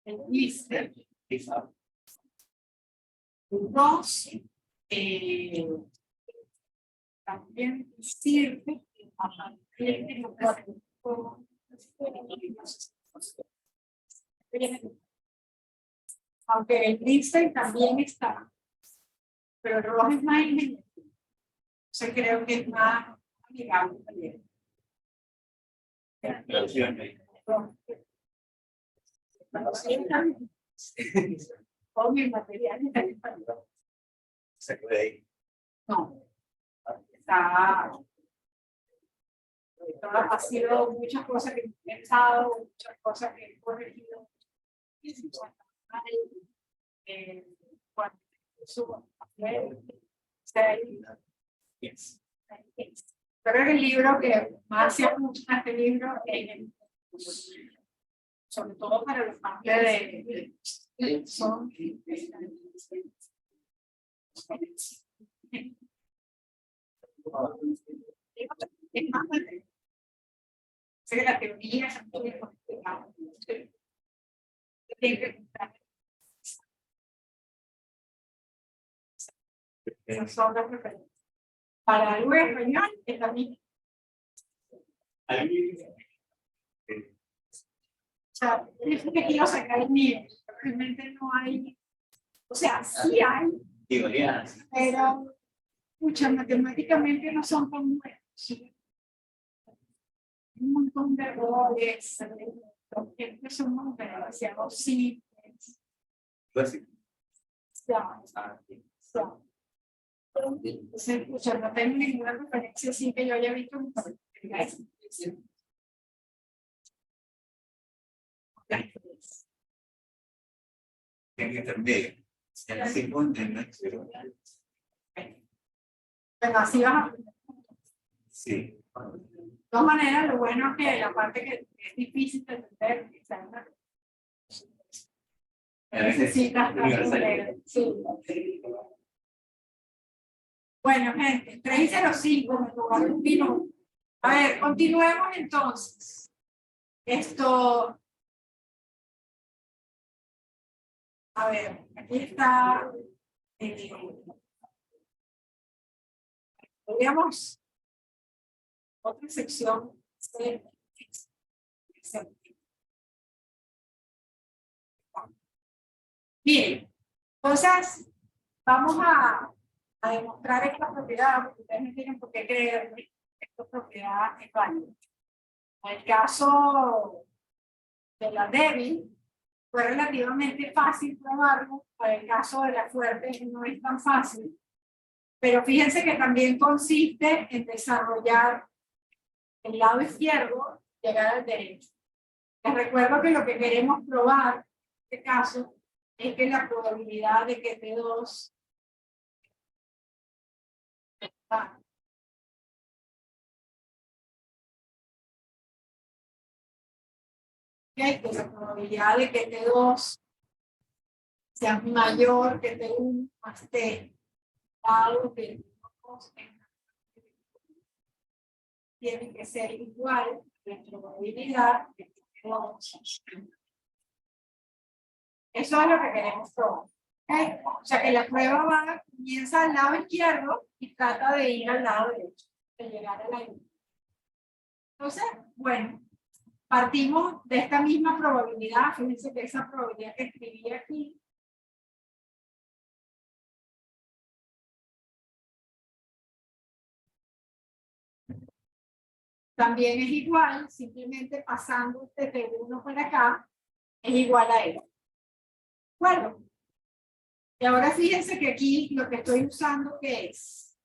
El blister. Dos, también sirve aunque el blister también está, pero el rojo es más inmediato. Yo creo que es más amigable también. Obvio, material Se puede ir. no, está, ha sido muchas cosas que he pensado, muchas cosas que he corregido. Cuando subo creo que el libro que más se ajusta a este libro es sobre todo para los padres son es más sé que la teoría es muy complicada. Esas son las preferencias. Para el español es la misma. O sea, es que quiero sacar el nivel. Realmente no hay. O sea, sí hay. Pero muchas matemáticamente no son tan buenos. Un montón de errores. Los ejemplos son demasiado simples. Entonces, no tengo ninguna referencia así que yo haya visto. En intermedio. En el segundo, en el Bueno, así vas a. sí. De todas maneras, lo bueno es que la parte que es difícil de entender, necesitas sí. Bueno, gente, 3:05, me tomaron un minuto. A ver, continuemos entonces. Esto. A ver, aquí está. Veamos otra sección. Miren, entonces vamos a demostrar esta propiedad, porque ustedes no tienen por qué creerme que esta propiedad es válida. En el caso de la débil, fue relativamente fácil probarlo, en el caso de la fuerte no es tan fácil, pero fíjense que también consiste en desarrollar el lado izquierdo y llegar al derecho. Les recuerdo que lo que queremos probar en este caso es que la probabilidad de que T2 que la probabilidad de que T2 sea mayor que T1 más T, dado que tiene que ser igual a la probabilidad de que T2. Eso es lo que queremos probar. ¿Okay? O sea que la prueba comienza al lado izquierdo y trata de ir al lado derecho, de llegar a la I. Entonces, bueno, partimos de esta misma probabilidad. Fíjense que esa probabilidad que escribí aquí también es igual, simplemente pasando desde uno para acá, es igual a él. Bueno, y ahora fíjense que aquí lo que estoy usando, ¿qué es?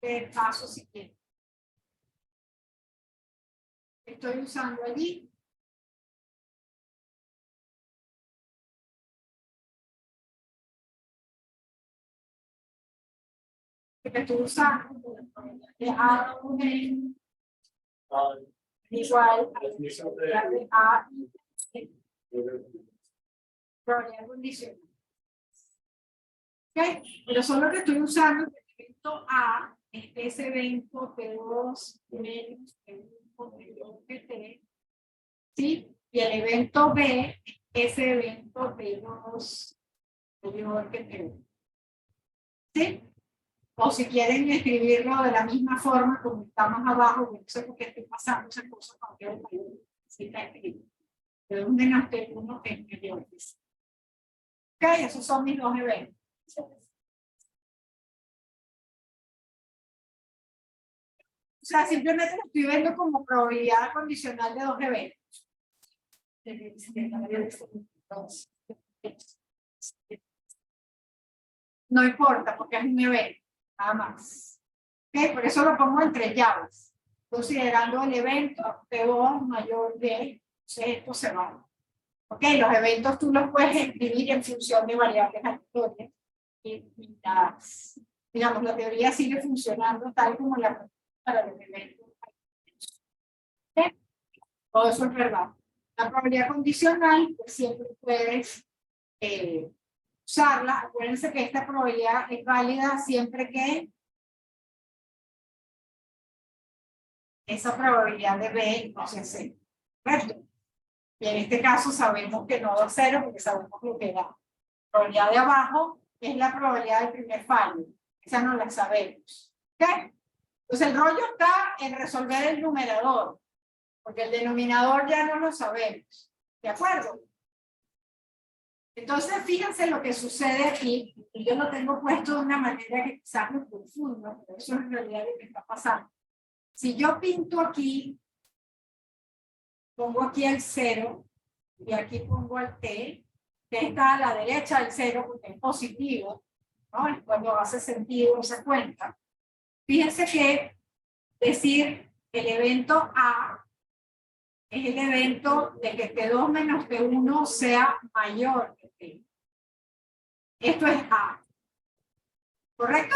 El paso siguiente. Estoy usando allí. Que estoy usando. igual a la Definición probabilidad de de A y B, probabilidad condicional. ¿Ok? Pero solo que estoy usando el evento A es ese evento P2 menos P1 menos PT, ¿sí? Y el evento B es ese evento P2 mayor que P1. ¿Sí? O si quieren escribirlo de la misma forma como está más abajo, no sé por qué estoy pasando esas cosas con el mayor. Sí, está escrito. De un menos P1 es mayor. Ok, esos son mis dos eventos. O sea, simplemente lo estoy viendo como probabilidad condicional de dos eventos. No importa, porque es un evento, nada más. ¿Okay? Por eso lo pongo entre llaves, considerando el evento P2 mayor de, esto se va. ¿Ok? Los eventos tú los puedes escribir en función de variables aleatorias. Y digamos, la teoría sigue funcionando tal como la para los eventos. ¿Okay? Todo eso es verdad. La probabilidad condicional, pues siempre puedes usarla. Acuérdense que esta probabilidad es válida siempre que esa probabilidad de B no sea cero. ¿Correcto? Y en este caso sabemos que no da cero porque sabemos lo que da. La probabilidad de abajo es la probabilidad del primer fallo. Esa no la sabemos. ¿Ok? Entonces el rollo está en resolver el numerador, porque el denominador ya no lo sabemos. ¿De acuerdo? Entonces, fíjense lo que sucede aquí. Yo lo tengo puesto de una manera que quizás me confunda, pero eso es en realidad lo que está pasando. Si yo pinto aquí, pongo aquí el 0 y aquí pongo el t, que está a la derecha del 0 porque es positivo, ¿no? Cuando hace sentido esa cuenta. Fíjense que decir el evento A es el evento de que T2 menos T1 sea mayor que T. Esto es A. ¿Correcto?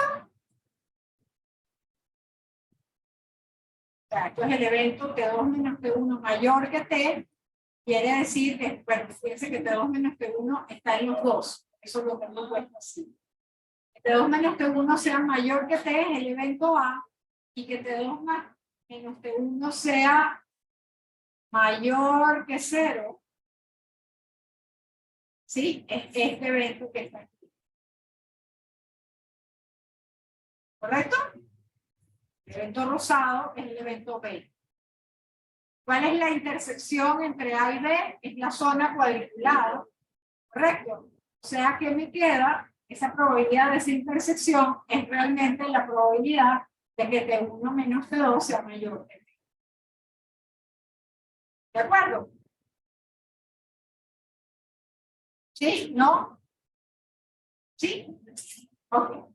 O sea, esto es el evento T2 menos T1 mayor que T. Quiere decir que, bueno, fíjense que T2 menos T1 está en los dos. Eso lo tengo puesto así. Que T2 menos T1 sea mayor que T es el evento A. Y que T2 menos T1 sea mayor que 0. ¿Sí? Es este evento que está aquí. ¿Correcto? El evento rosado es el evento B. ¿Cuál es la intersección entre A y B? Es la zona cuadriculada. ¿Correcto? O sea que me queda, esa probabilidad de esa intersección es realmente la probabilidad de que T1 menos T2 sea mayor que T. ¿De acuerdo? ¿Sí? ¿No? ¿Sí? Ok.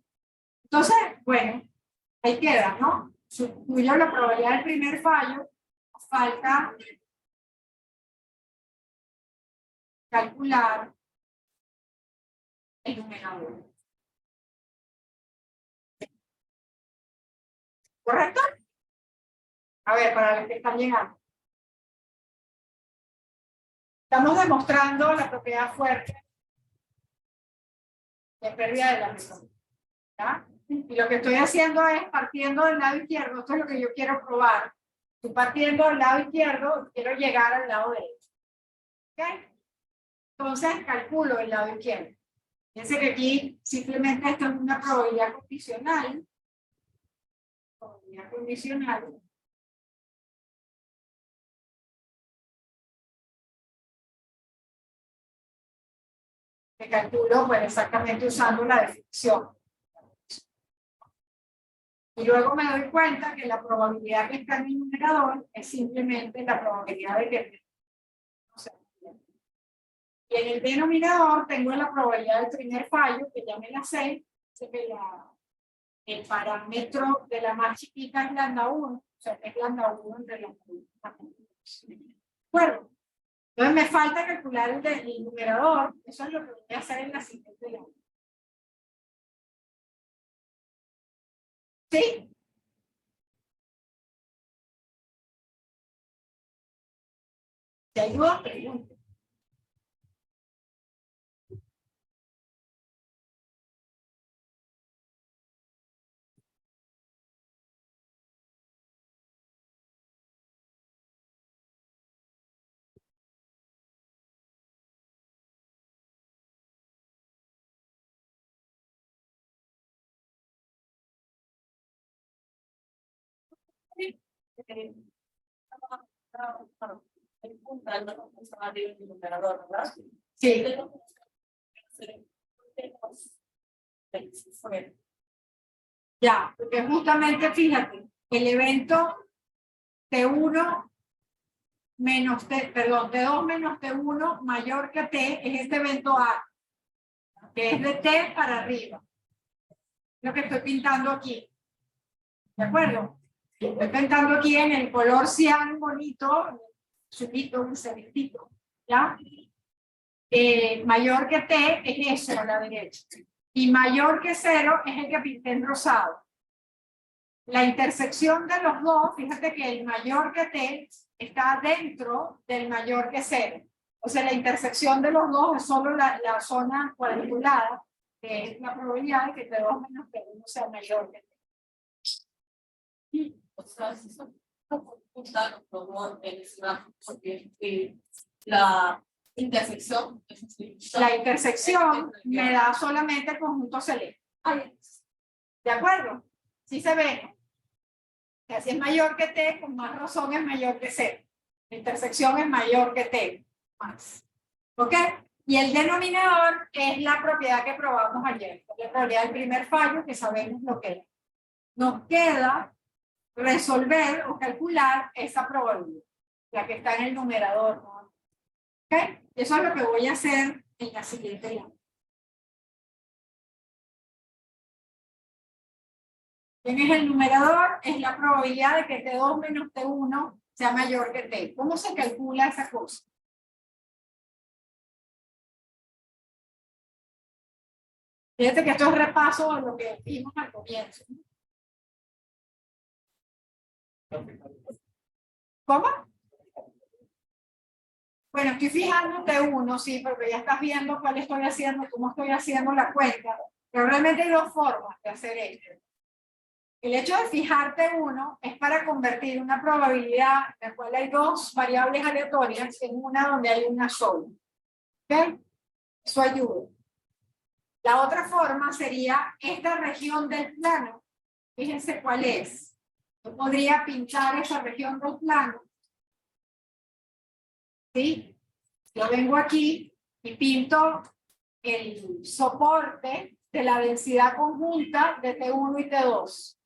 Entonces, bueno, ahí queda, ¿no? Sustituyo la probabilidad del primer fallo. Falta calcular el numerador. ¿Correcto? A ver, para los que están llegando. Estamos demostrando la propiedad fuerte de pérdida de la memoria. ¿Ya? Y lo que estoy haciendo es partiendo del lado izquierdo. Esto es lo que yo quiero probar. Estoy partiendo del lado izquierdo, quiero llegar al lado derecho. ¿Ok? Entonces calculo el lado izquierdo. Fíjense que aquí simplemente esto es una probabilidad condicional. Probabilidad condicional. Que calculo pues exactamente usando la definición. Y luego me doy cuenta que la probabilidad que está en mi numerador es simplemente la probabilidad de que no sea. Y en el denominador tengo la probabilidad del primer fallo, que ya me la sé, que el parámetro de la más chiquita es lambda 1, o sea, es lambda 1 entre las dos. Bueno, entonces me falta calcular el numerador, eso es lo que voy a hacer en la siguiente lámina. ¿Sí? ¿Te ayuda? Pregunta. Sí. Ya, porque justamente fíjate, el evento T1 menos T, perdón, T2 menos T1 mayor que T es este evento A, que es de T para arriba. Lo que estoy pintando aquí. ¿De acuerdo? Estoy pintando aquí en el color cian bonito, subito, un celestito, ¿ya? Mayor que T es eso a la derecha. Y mayor que 0 es el que pinté en rosado. La intersección de los dos, fíjate que el mayor que T está dentro del mayor que 0. O sea, la intersección de los dos es solo la zona cuadriculada, que es la probabilidad de que T2 menos T1 sea mayor que T. O sea, si son la intersección. La intersección me da solamente el conjunto celeste. ¿De acuerdo? ¿Sí se ve? Que si es mayor que T, con más razón es mayor que 0. La intersección es mayor que T. Más. ¿Ok? Y el denominador es la propiedad que probamos ayer. La probabilidad del primer fallo, que sabemos lo que es. Nos queda resolver o calcular esa probabilidad, la que está en el numerador, ¿no? ¿Ok? Eso es lo que voy a hacer en la siguiente línea. ¿Quién es el numerador? Es la probabilidad de que T2 menos T1 sea mayor que T. ¿Cómo se calcula esa cosa? Fíjate que esto es repaso de lo que vimos al comienzo. ¿Cómo? Bueno, estoy fijando T1, sí, porque ya estás viendo cuál estoy haciendo, cómo estoy haciendo la cuenta. Pero realmente hay dos formas de hacer esto. El hecho de fijar T1 es para convertir una probabilidad en la cual hay dos variables aleatorias en una donde hay una sola. ¿Ok? Eso ayuda. La otra forma sería esta región del plano. Fíjense cuál es. Yo podría pintar esa región del plano. ¿Sí? Yo vengo aquí y pinto el soporte de la densidad conjunta de T1 y T2.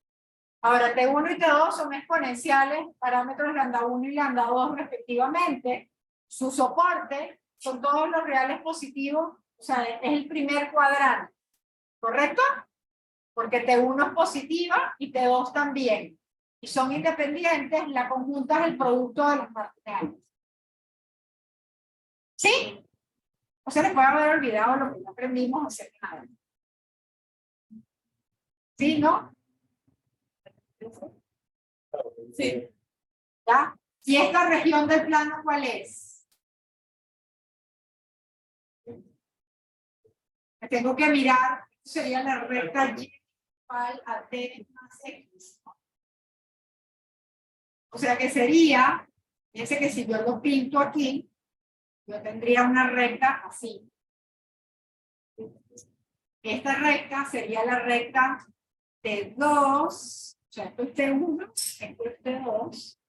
Ahora, T1 y T2 son exponenciales, parámetros lambda 1 y lambda 2 respectivamente. Su soporte son todos los reales positivos, o sea, es el primer cuadrante, ¿correcto? Porque T1 es positiva y T2 también. Y son independientes, la conjunta es el producto de los marginales. ¿Sí? O sea, les puede haber olvidado lo que no aprendimos acerca de. ¿Sí, no? Sí. ¿Ya? ¿Y esta región del plano cuál es? Me tengo que mirar, sería la recta y igual a t más x. O sea que sería, fíjense que si yo lo pinto aquí, yo tendría una recta así. Esta recta sería la recta T2, o sea, esto es T1, esto es T2.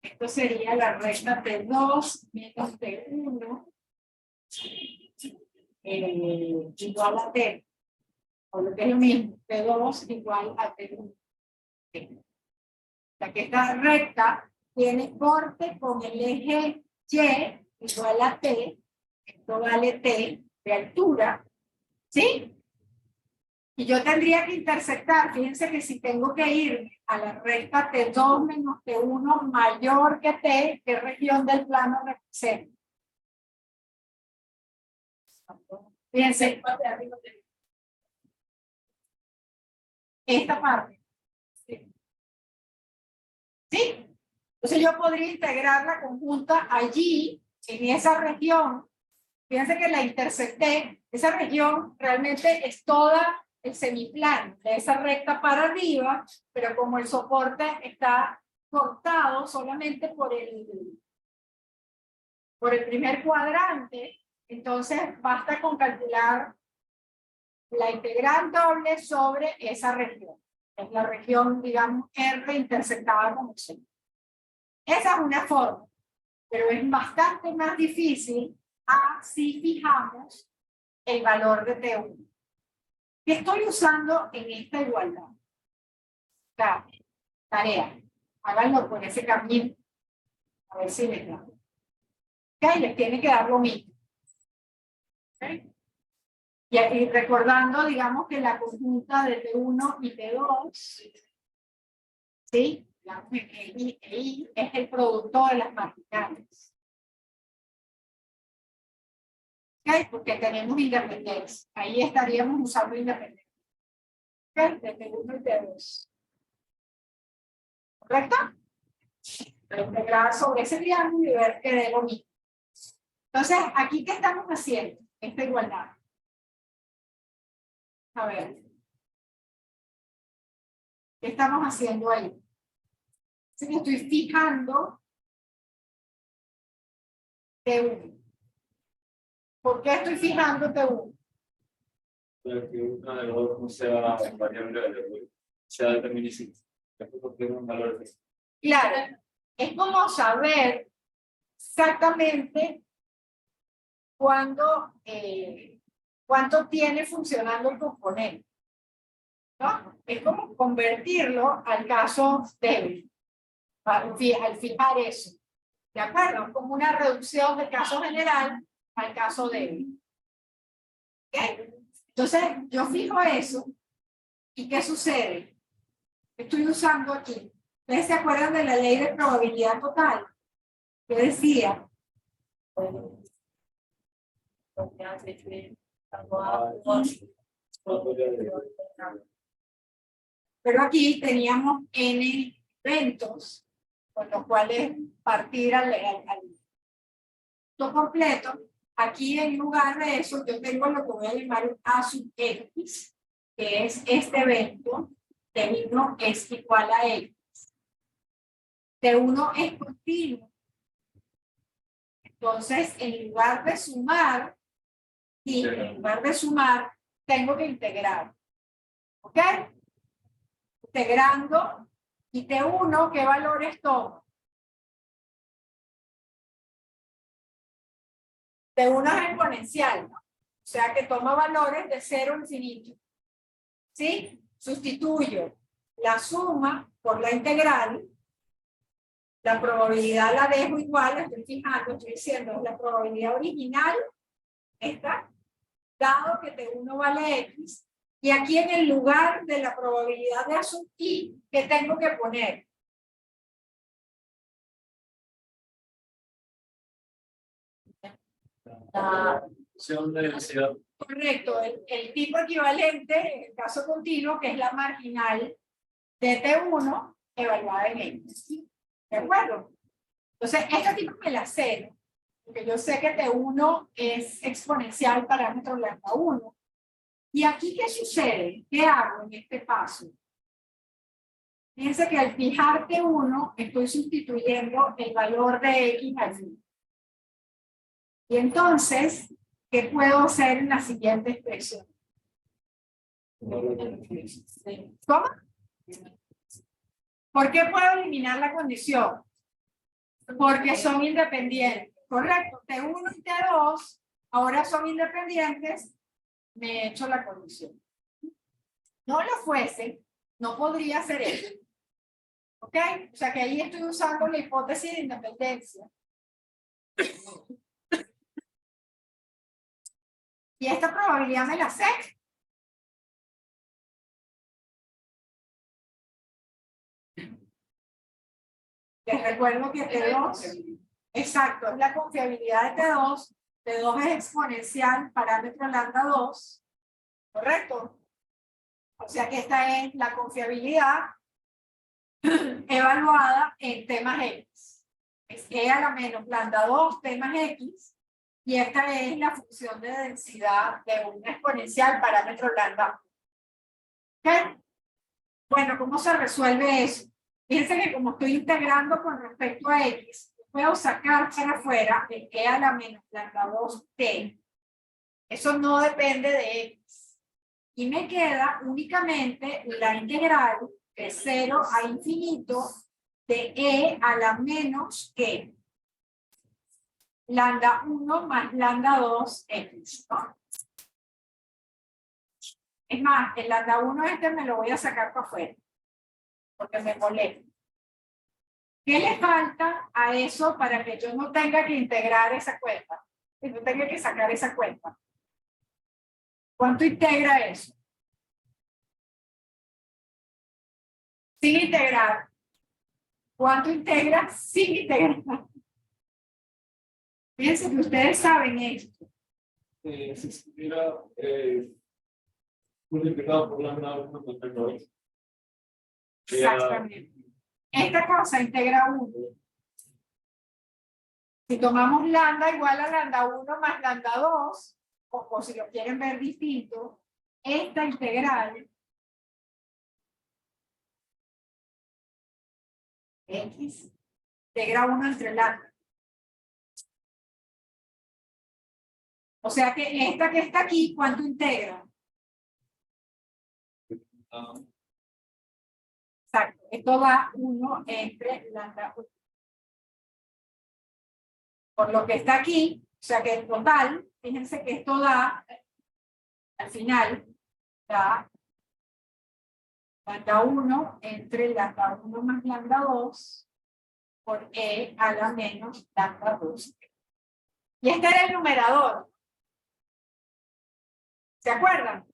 Esto sería la recta T2 menos T1 igual a T. O lo que es lo mismo, T2 igual a T1. O sea que esta recta tiene corte con el eje Y igual a T. Esto vale T de altura. ¿Sí? Y yo tendría que intersectar, fíjense que si tengo que ir a la recta T2 menos T1 mayor que T, ¿qué región del plano representa? Fíjense, esta parte. ¿Sí? Entonces yo podría integrar la conjunta allí en esa región, fíjense que la intercepté, esa región realmente es toda el semiplano de esa recta para arriba, pero como el soporte está cortado solamente por el primer cuadrante, entonces basta con calcular la integral doble sobre esa región. Es la región, digamos, R interceptada como C. Esa es una forma, pero es bastante más difícil si fijamos el valor de T1. ¿Qué estoy usando en esta igualdad? Tarea. Háganlo por ese camino. A ver si les da. ¿Ok? Les tiene que dar lo mismo. ¿Ok? Y recordando, digamos, que la conjunta de T1 y T2, ¿sí? E I es el producto de las marginales. ¿Ok? Porque tenemos independencia. Ahí estaríamos usando independencia. ¿Ok? De T1 y T2. ¿Correcto? Integrar sobre ese triángulo y ver que dé lo mismo. Entonces, ¿aquí qué estamos haciendo? Esta igualdad. A ver. ¿Qué estamos haciendo ahí? Así que estoy fijando T1. ¿Por qué estoy fijando T1? Para que uno de los dos no sea variable, sea determinísimo. Después tiene un valor de... Claro, es como saber exactamente cuánto tiene funcionando el componente, ¿no? Es como convertirlo al caso débil, al fijar eso, ¿de acuerdo? Como una reducción del caso general al caso débil. ¿Okay? Entonces, yo fijo eso, ¿y qué sucede? Estoy usando aquí. ¿Ustedes se acuerdan de la ley de probabilidad total? Que decía, pero aquí teníamos n eventos con los cuales partir al completo. Aquí en lugar de eso yo tengo lo que voy a llamar un A sub X, que es este evento. T1 es igual a X. T1 es continuo. Entonces, en lugar de sumar, tengo que integrar. ¿Ok? Integrando, y T1, ¿qué valores toma? T1 es exponencial, ¿no? O sea que toma valores de 0 a infinito. ¿Sí? Sustituyo la suma por la integral. La probabilidad la dejo igual, la estoy fijando, estoy diciendo la probabilidad original, esta, dado que T1 vale X, y aquí en el lugar de la probabilidad de A sub I, ¿qué tengo que poner? La función de densidad. Correcto, el tipo equivalente, en el caso continuo, que es la marginal de T1 evaluada en X. ¿De acuerdo? Entonces, este tipo me la sé, porque yo sé que T1 es exponencial parámetro lambda 1. ¿Y aquí qué sucede? ¿Qué hago en este paso? Fíjense que al fijar T1 estoy sustituyendo el valor de X allí. Y entonces, ¿qué puedo hacer en la siguiente expresión? ¿Cómo? ¿Por qué puedo eliminar la condición? Porque son independientes. Correcto. T1 y T2 ahora son independientes. Me he hecho la condición. No lo fuese, no podría hacer eso. ¿Ok? O sea que ahí estoy usando la hipótesis de independencia. Y esta probabilidad me la sé. Les recuerdo que T2, exacto, es la confiabilidad de T2. T2 es exponencial, parámetro lambda 2. ¿Correcto? O sea que esta es la confiabilidad evaluada en temas X. es E a la menos lambda 2 P más X, y esta es la función de densidad de una exponencial parámetro lambda. ¿Ok? Bueno, ¿cómo se resuelve eso? Fíjense que como estoy integrando con respecto a X, puedo sacar para afuera el E a la menos lambda 2 T. Eso no depende de X. Y me queda únicamente la integral de 0 a infinito de E a la menos que lambda 1 más lambda 2 X, ¿no? Es más, el lambda 1 me lo voy a sacar para afuera, porque me molesta. ¿Qué le falta a eso para que yo no tenga que integrar esa cuenta? Que no tenga que sacar esa cuenta. ¿Cuánto integra eso? Sin integrar. ¿Cuánto integra sin integrar? Fíjense que ustedes saben esto. Si estuviera multiplicado por lambda 1 con lambda 2. Exactamente. Esta cosa integra 1. Si tomamos lambda igual a lambda 1 más lambda 2, o si lo quieren ver distinto, esta integral X integra 1 entre lambda. O sea que esta que está aquí, ¿cuánto integra? Exacto. Esto va 1 entre lambda 1. Por lo que está aquí, o sea que en total, fíjense que esto da, al final, da lambda 1 entre lambda 1 más lambda 2 por E a la menos lambda 2. Y este era el numerador. ¿Se acuerdan?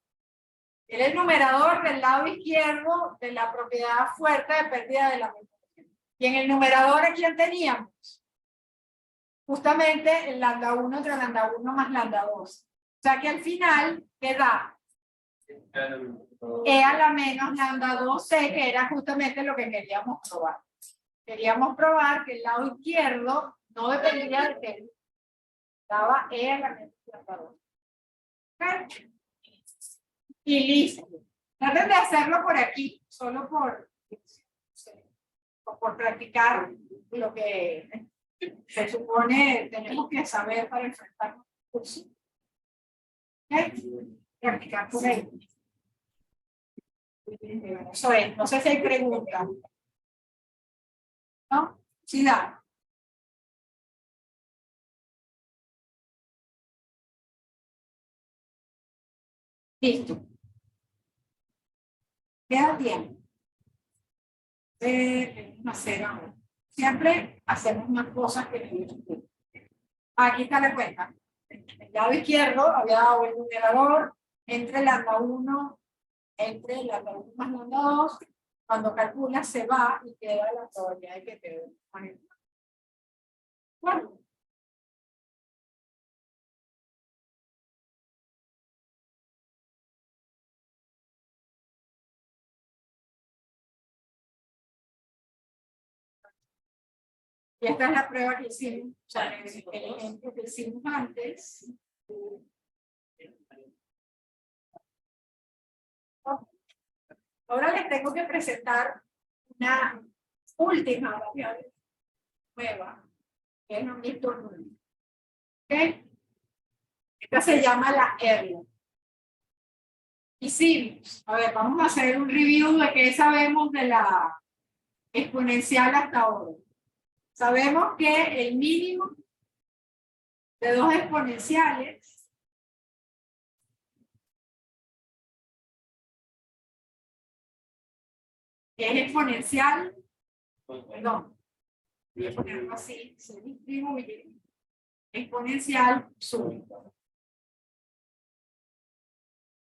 Era el numerador del lado izquierdo de la propiedad fuerte de pérdida de la memoria. Y en el numerador, ¿a quién teníamos? Justamente el lambda 1 entre lambda 1 más lambda 2. O sea que al final queda E a la menos lambda 2C, que era justamente lo que queríamos probar. Queríamos probar que el lado izquierdo no dependía de él. Daba E a la menos lambda 2. ¿Okay? Y listo. Traten de hacerlo por aquí, solo por practicar lo que se supone tenemos que saber para enfrentar un curso. ¿Okay? Practicar por ahí. Eso es. No sé si hay preguntas. ¿No? Sí, da. Listo. Queda bien. Hacer ahora. Siempre hacemos más cosas que aquí está la cuenta. El lado izquierdo había dado el numerador entre lambda 1 entre lambda 1 más lambda 2. Cuando calcula se va y queda la probabilidad de que te dé. Bueno. Y esta es la prueba que hicimos, o sea, el ejemplo que hicimos antes. Ahora les tengo que presentar una última variable nueva, que es un visto nulo. ¿Ok? Esta se llama la R. Hicimos, a ver, vamos a hacer un review de qué sabemos de la exponencial hasta ahora. Sabemos que el mínimo de dos exponenciales es exponencial, perdón, voy a ponerlo así, se distribuye, exponencial súbito.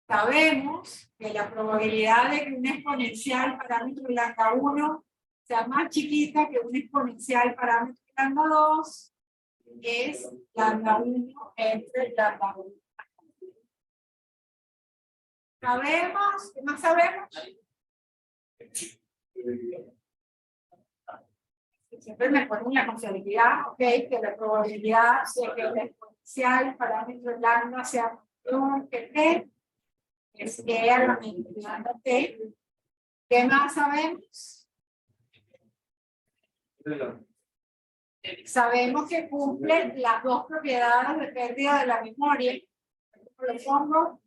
Sabemos que la probabilidad de que una exponencial parámetro lambda 1 sea más chiquita que una exponencial parámetro lambda 2 es lambda 1 entre lambda 1. ¿Sabemos? ¿Qué más sabemos? siempre me ponen la confiabilidad, ok, que la probabilidad de que el exponencial, el parámetro lambda sea mayor que t, es e a la menos lambda t. ¿Qué más sabemos? Sabemos que cumple las dos propiedades de pérdida de la memoria. Lo pongo.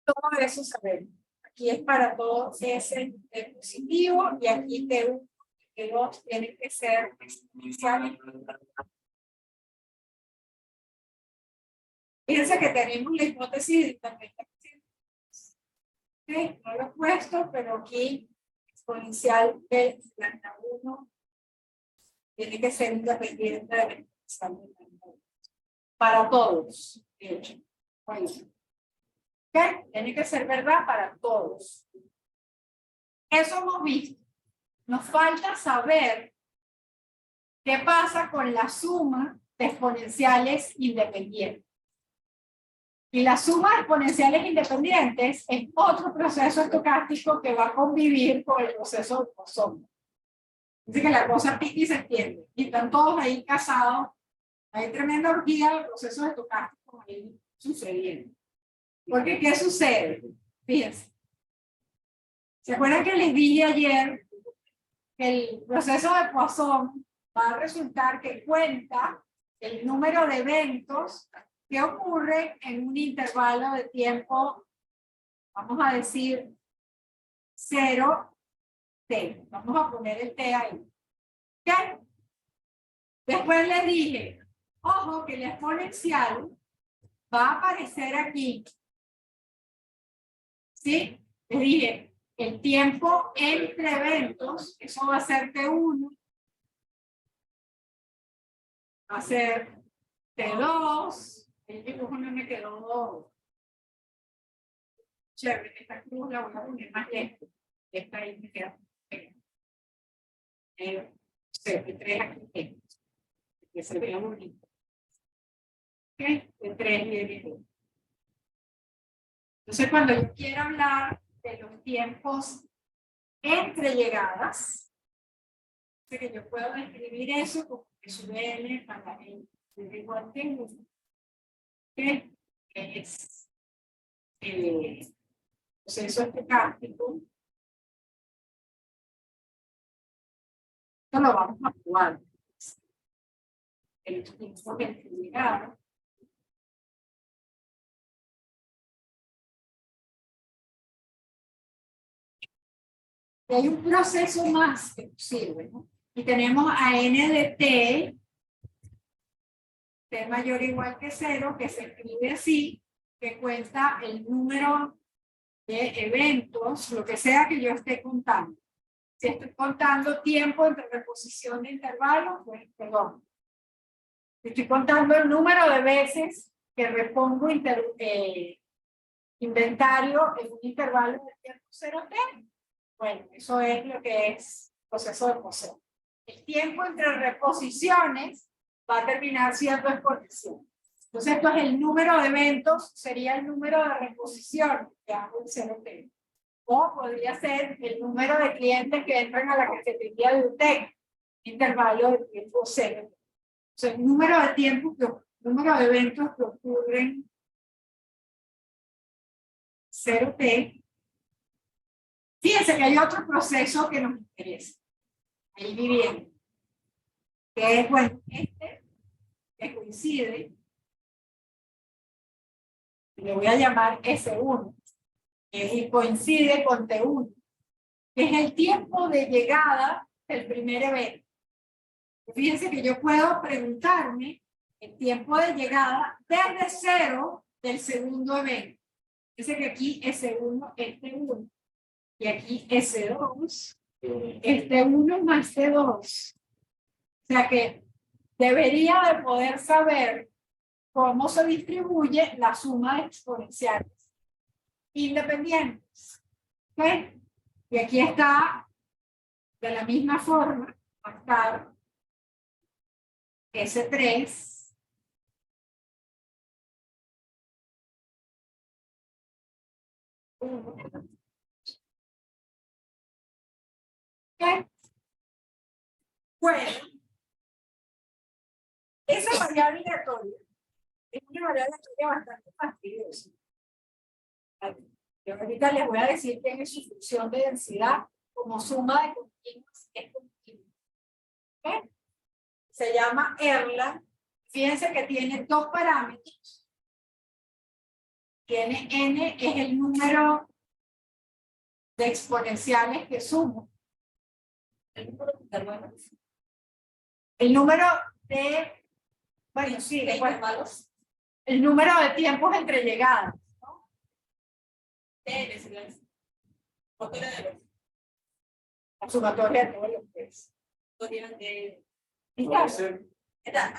Todo eso sabemos. Aquí es para todo S de positivo y aquí T1 y T2 tienen que ser exponenciales. Fíjense que tenemos la hipótesis de independencia. Okay, no lo he puesto, pero aquí exponencial de lambda 1 tiene que ser independiente de la exponencial de lambda 1. Para todos, de hecho. Bueno. ¿Okay? Tiene que ser verdad para todos. Eso hemos visto. Nos falta saber qué pasa con la suma de exponenciales independientes. Y la suma de exponenciales independientes es otro proceso estocástico que va a convivir con el proceso de Poisson. Así que la cosa pique y se entiende. Y están todos ahí casados. Hay tremenda orgía de procesos estocásticos ahí sucediendo. Porque, ¿qué sucede? Fíjense. ¿Se acuerdan que les dije ayer que el proceso de Poisson va a resultar que cuenta el número de eventos que ocurren en un intervalo de tiempo, vamos a decir, 0t. Vamos a poner el t ahí. ¿Ok? Después les dije, ojo, que el exponencial va a aparecer aquí. ¿Sí? Les dije, el tiempo entre eventos, eso va a ser T1, va a ser T2, el dibujo no me quedó chévere, esta cruz la voy a poner más lejos, esta ahí me queda T3 aquí, que se vea bonito. ¿Ok? T3 y el. Entonces, cuando yo quiero hablar de los tiempos entre llegadas, sé que yo puedo describir eso como que sub n para n igual que 1, que es el proceso estocástico. Esto lo vamos a probar. El tiempo entre llegadas. Y hay un proceso más que sirve, ¿no? Y tenemos a n de t mayor o igual que 0, que se escribe así, que cuenta el número de eventos, lo que sea que yo esté contando. Si estoy contando tiempo entre reposición de intervalos, pues, perdón. Si estoy contando el número de veces que repongo inventario en un intervalo de tiempo 0t, bueno, eso es lo que es proceso de Poisson. El tiempo entre reposiciones va a terminar siendo exponencial. Entonces, esto es el número de eventos, sería el número de reposiciones que hago en 0t. O podría ser el número de clientes que entran a la cafetería de UTEC, intervalo de tiempo 0. O sea, el número de eventos que ocurren 0t. Fíjense que hay otro proceso que nos interesa. Ahí viviendo. Que es, bueno, este, que coincide. Le voy a llamar S1. Y coincide con T1. Que es el tiempo de llegada del primer evento. Fíjense que yo puedo preguntarme el tiempo de llegada desde 0 del segundo evento. Fíjense que aquí S1 es T1. Y aquí S2, este 1 más T2. O sea que debería de poder saber cómo se distribuye la suma de exponenciales independientes. ¿Ok? Y aquí está, de la misma forma, va a estar S3 ¿ok? Bueno, esa variable aleatoria es una variable aleatoria bastante fastidiosa. Yo ahorita les voy a decir que es su función de densidad como suma de continuos es continua. ¿Ok? Se llama Erlang. Fíjense que tiene dos parámetros. Tiene n, es el número de exponenciales que sumo. El número de intervalos. El número de, bueno, sí, De después, intervalos. el número de tiempos entre llegadas. De necesidades. Porque era de los. La sumatoria de todos los que es. Podrían de. Puede ser Era.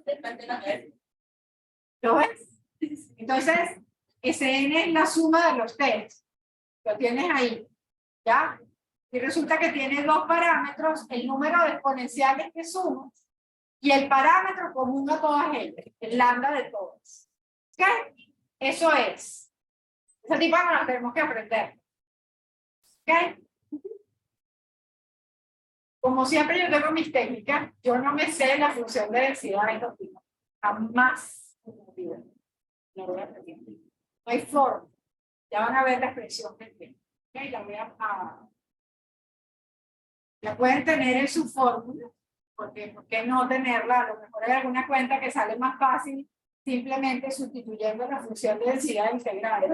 Depende de la vez. ¿Lo ves? Entonces, Sn es la suma de los test. Lo tienes ahí. ¿Ya? Y resulta que tiene dos parámetros, el número de exponenciales que sumas y el parámetro común a todas ellas, el lambda de todas. ¿Ok? Eso es. Ese tipo no lo tenemos que aprender. ¿Ok? Como siempre yo tengo mis técnicas, yo no me sé la función de densidad de estos tipos. Jamás en mi vida. La voy a aprender. No hay forma. Ya van a ver la expresión que tiene. ¿Ok? La voy la pueden tener en su fórmula, porque ¿por qué no tenerla? A lo mejor hay alguna cuenta que sale más fácil simplemente sustituyendo la función de densidad integrada.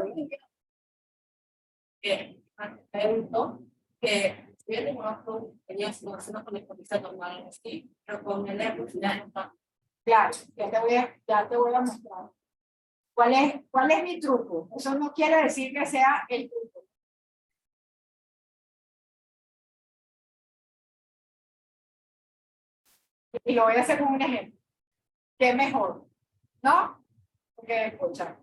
Pregunto que si bien conozco, tenía una conectividad normal, sí, pero con el electricidad no está. Claro, ya te voy a mostrar. ¿Cuál es mi truco? Eso no quiere decir que sea el truco. Y lo voy a hacer con un ejemplo. ¿Qué mejor? ¿No? Porque, escucha.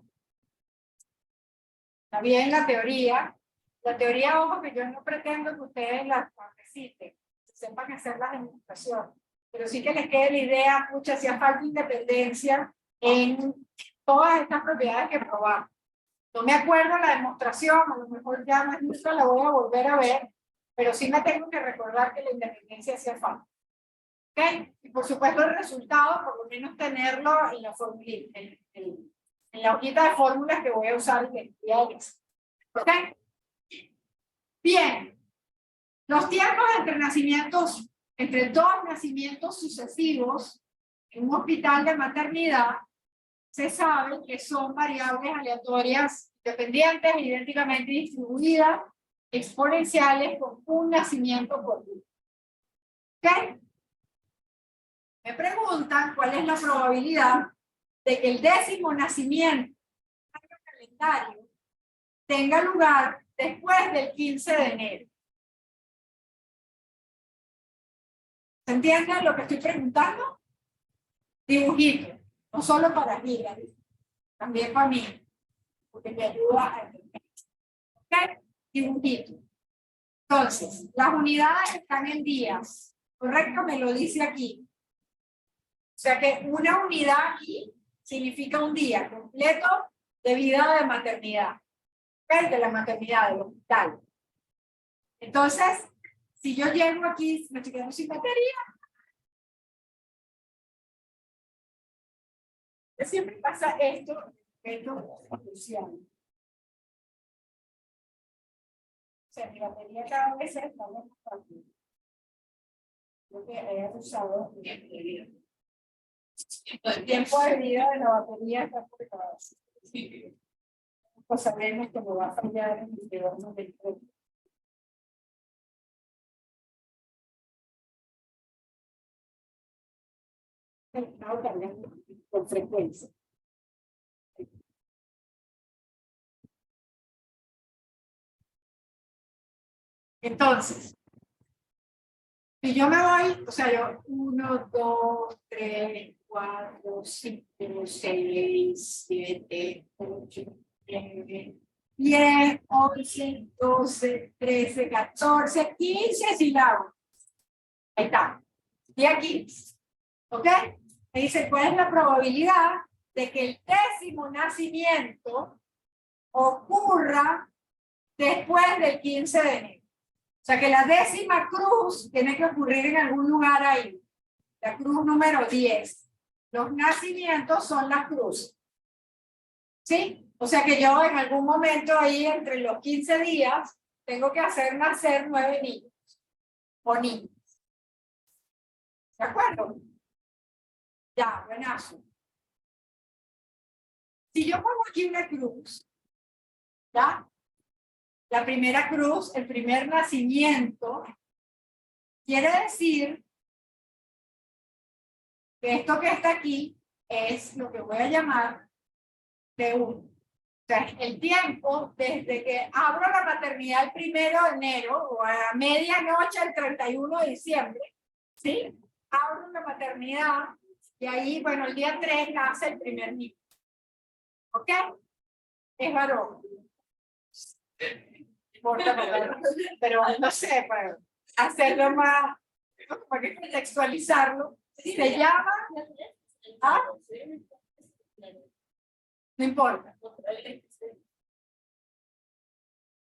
Está bien la teoría. La teoría, ojo, que yo no pretendo que ustedes la reciten, sepan hacer la demostración. Pero sí que les quede la idea, escucha, si hace falta independencia en todas estas propiedades que probamos. No me acuerdo la demostración, a lo mejor ya más nunca la voy a volver a ver, pero sí me tengo que recordar que la independencia hacía falta. ¿Ok? Y por supuesto el resultado, por lo menos tenerlo en la formulita, en la hojita de fórmulas que voy a usar en el día de hoy. ¿Ok? Bien. Los tiempos entre dos nacimientos sucesivos en un hospital de maternidad, se sabe que son variables aleatorias dependientes, idénticamente distribuidas, exponenciales con un nacimiento por día. ¿Ok? Me preguntan cuál es la probabilidad de que el 10º nacimiento en el calendario tenga lugar después del 15 de enero. ¿Se entiende lo que estoy preguntando? Dibujito, no solo para mí, también para mí, porque me ayuda a entender. ¿Ok? Dibujito. Entonces, las unidades están en días, ¿correcto? Me lo dice aquí. O sea que una unidad aquí significa un día completo de vida de maternidad. ¿Ok? De la maternidad, del hospital. Entonces, si yo llego aquí, me estoy quedando sin batería. Siempre pasa esto funciona. O sea, mi batería cada vez está más fácil. Lo que he usado el tiempo de vida de la batería está por cada vez. Pues sabemos que me va a fallar en el teléfono del tren. Estaba cargando con frecuencia. Entonces, Si yo me voy, o sea, yo 1, 2, 3, 4, 5, 6, 7, 8, 9, 10, 11, 12, 13, 14, 15 sílabas. Ahí está. Y aquí, ¿ok? Me dice, ¿cuál es la probabilidad de que el 10º nacimiento ocurra después del 15 de enero? O sea, que la 10ª cruz tiene que ocurrir en algún lugar ahí. La cruz número 10. Los nacimientos son las cruces. ¿Sí? O sea que yo en algún momento ahí, entre los 15 días, tengo que hacer nacer 9 niños. O niñas. ¿De acuerdo? Ya, buenazo. Si yo pongo aquí una cruz, ¿ya? La primera cruz, el primer nacimiento, quiere decir que esto que está aquí es lo que voy a llamar T1. O sea, el tiempo desde que abro la maternidad el 1 de enero o a medianoche el 31 de diciembre, ¿sí? Abro la maternidad y ahí, bueno, el día 3 nace el primer niño. ¿Ok? Es varón. Pero no sé, para hacerlo más, para contextualizarlo, se llama, ¿ah? No importa.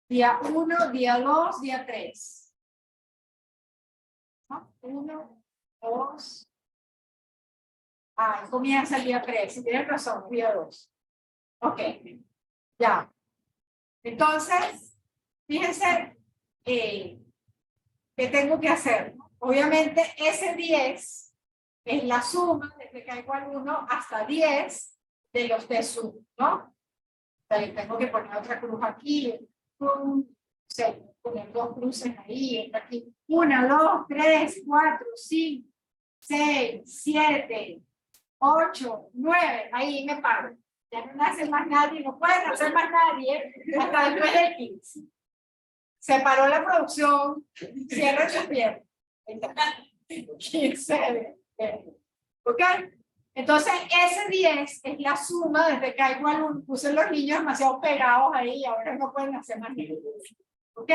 Día 1, día 2, día 3. ¿No? 1, 2. Comienza el día 3. Si tienes razón, día 2. Ok. Ya. Entonces, fíjense qué tengo que hacer. Obviamente, ese 10 es la suma desde que hay igual 1 hasta 10 de los de sub, ¿no? O sea, tengo que poner otra cruz aquí, poner 2 cruces ahí, aquí. 1, 2, 3, 4, 5, 6, 7, 8, 9. Ahí me paro. Ya no nace más nadie, no puede nacer más nadie hasta después del 15. Se paró la producción, cierra sus piernas. 15. ¿Ok? Entonces, ese 10 es la suma desde que hay igual puse los niños demasiado pegados ahí y ahora no pueden hacer más niños. ¿Ok?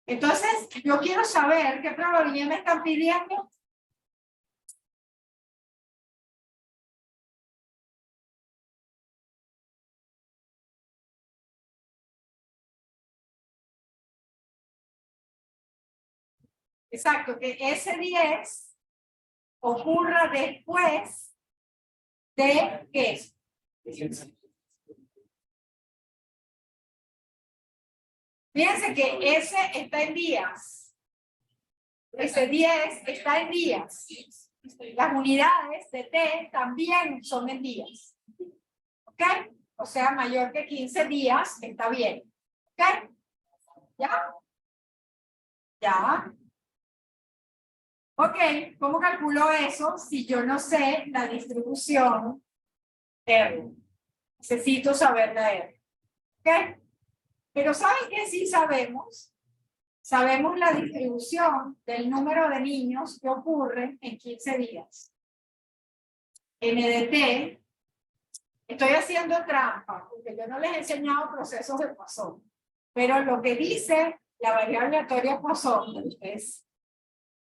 Entonces, yo quiero saber qué probabilidad me están pidiendo. Exacto, que ese 10 ocurra después de ¿qué? Fíjense que ese está en días. Ese 10 está en días. Las unidades de T también son en días. ¿Ok? O sea, mayor que 15 días está bien. ¿Ok? ¿Ya? ¿Ya? Ok, ¿cómo calculo eso si yo no sé la distribución R? Necesito saber la R. ¿Ok? Pero ¿saben qué sí sabemos? Sabemos la distribución del número de niños que ocurren en 15 días. N de T, estoy haciendo trampa, porque yo no les he enseñado procesos de Poisson, pero lo que dice la variable aleatoria Poisson, ustedes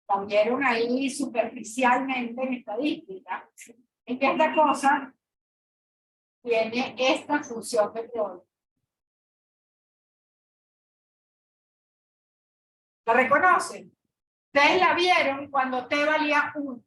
la vieron ahí superficialmente en estadística, es que esta cosa tiene esta función de probabilidad. ¿La reconocen? Ustedes la vieron cuando T valía 1.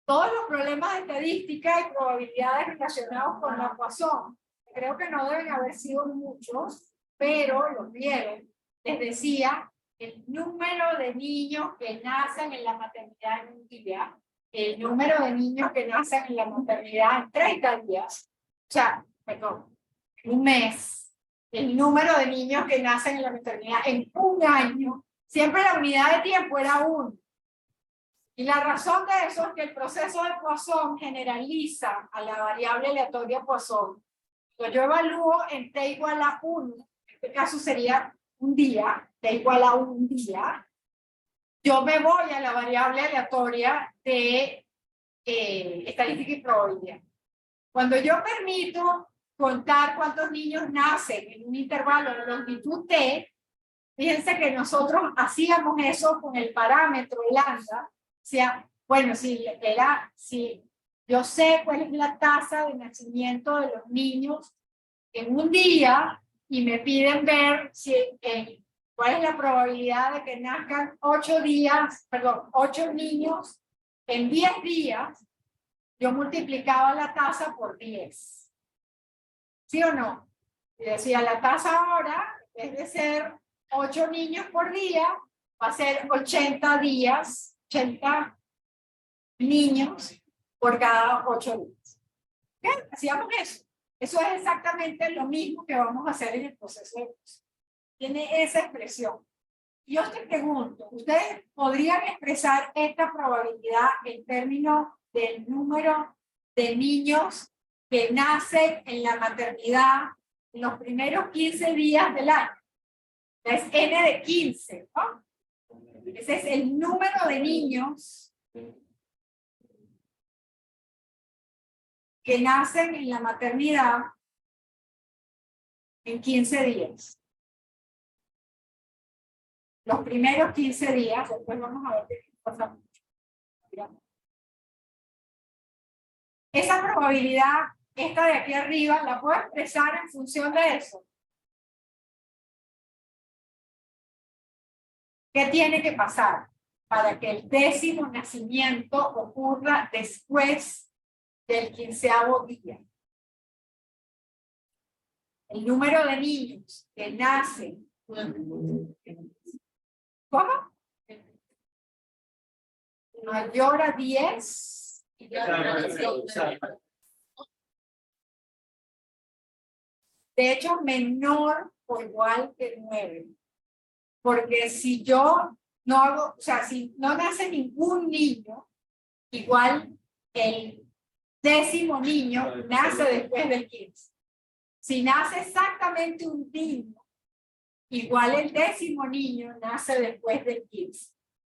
Todos los problemas de estadística y probabilidades relacionados con la Poisson, creo que no deben haber sido muchos, pero los vieron. Les decía, el número de niños que nacen en la maternidad en un día, el número de niños que nacen en la maternidad en 30 días, o sea, perdón, en un mes, el número de niños que nacen en la maternidad en un año, siempre la unidad de tiempo era 1. Y la razón de eso es que el proceso de Poisson generaliza a la variable aleatoria Poisson. Cuando yo evalúo en T igual a 1, en este caso sería un día, T igual a un día, yo me voy a la variable aleatoria de estadística y probabilidad. Cuando yo permito contar cuántos niños nacen en un intervalo de longitud t, fíjense que nosotros hacíamos eso con el parámetro lambda. O sea, bueno, si yo sé cuál es la tasa de nacimiento de los niños en un día y me piden ver cuál es la probabilidad de que nazcan 8 niños en 10 días, yo multiplicaba la tasa por 10. ¿Sí o no? Y decía, la tasa ahora, en vez de ser 8 niños por día, va a ser 80 días, 80 niños por cada 8 días. ¿Ok? Hacíamos eso. Eso es exactamente lo mismo que vamos a hacer en el proceso de uso. Tiene esa expresión. Yo te pregunto, ¿ustedes podrían expresar esta probabilidad en términos del número de niños que nacen en la maternidad en los primeros 15 días del año? Es n de 15, ¿no? Ese es el número de niños que nacen en la maternidad en 15 días. Los primeros 15 días, después vamos a ver qué pasa. Esa probabilidad, esta de aquí arriba, la puedo expresar en función de eso. ¿Qué tiene que pasar para que el 10º nacimiento ocurra después del 15º día? El número de niños que nacen. ¿Cómo? Mayor a 10. De hecho, menor o igual que 9. Porque si yo no hago, o sea, si no nace ningún niño, igual el 10º niño nace después del 15. Si nace exactamente un niño, igual el 10º niño nace después del 15.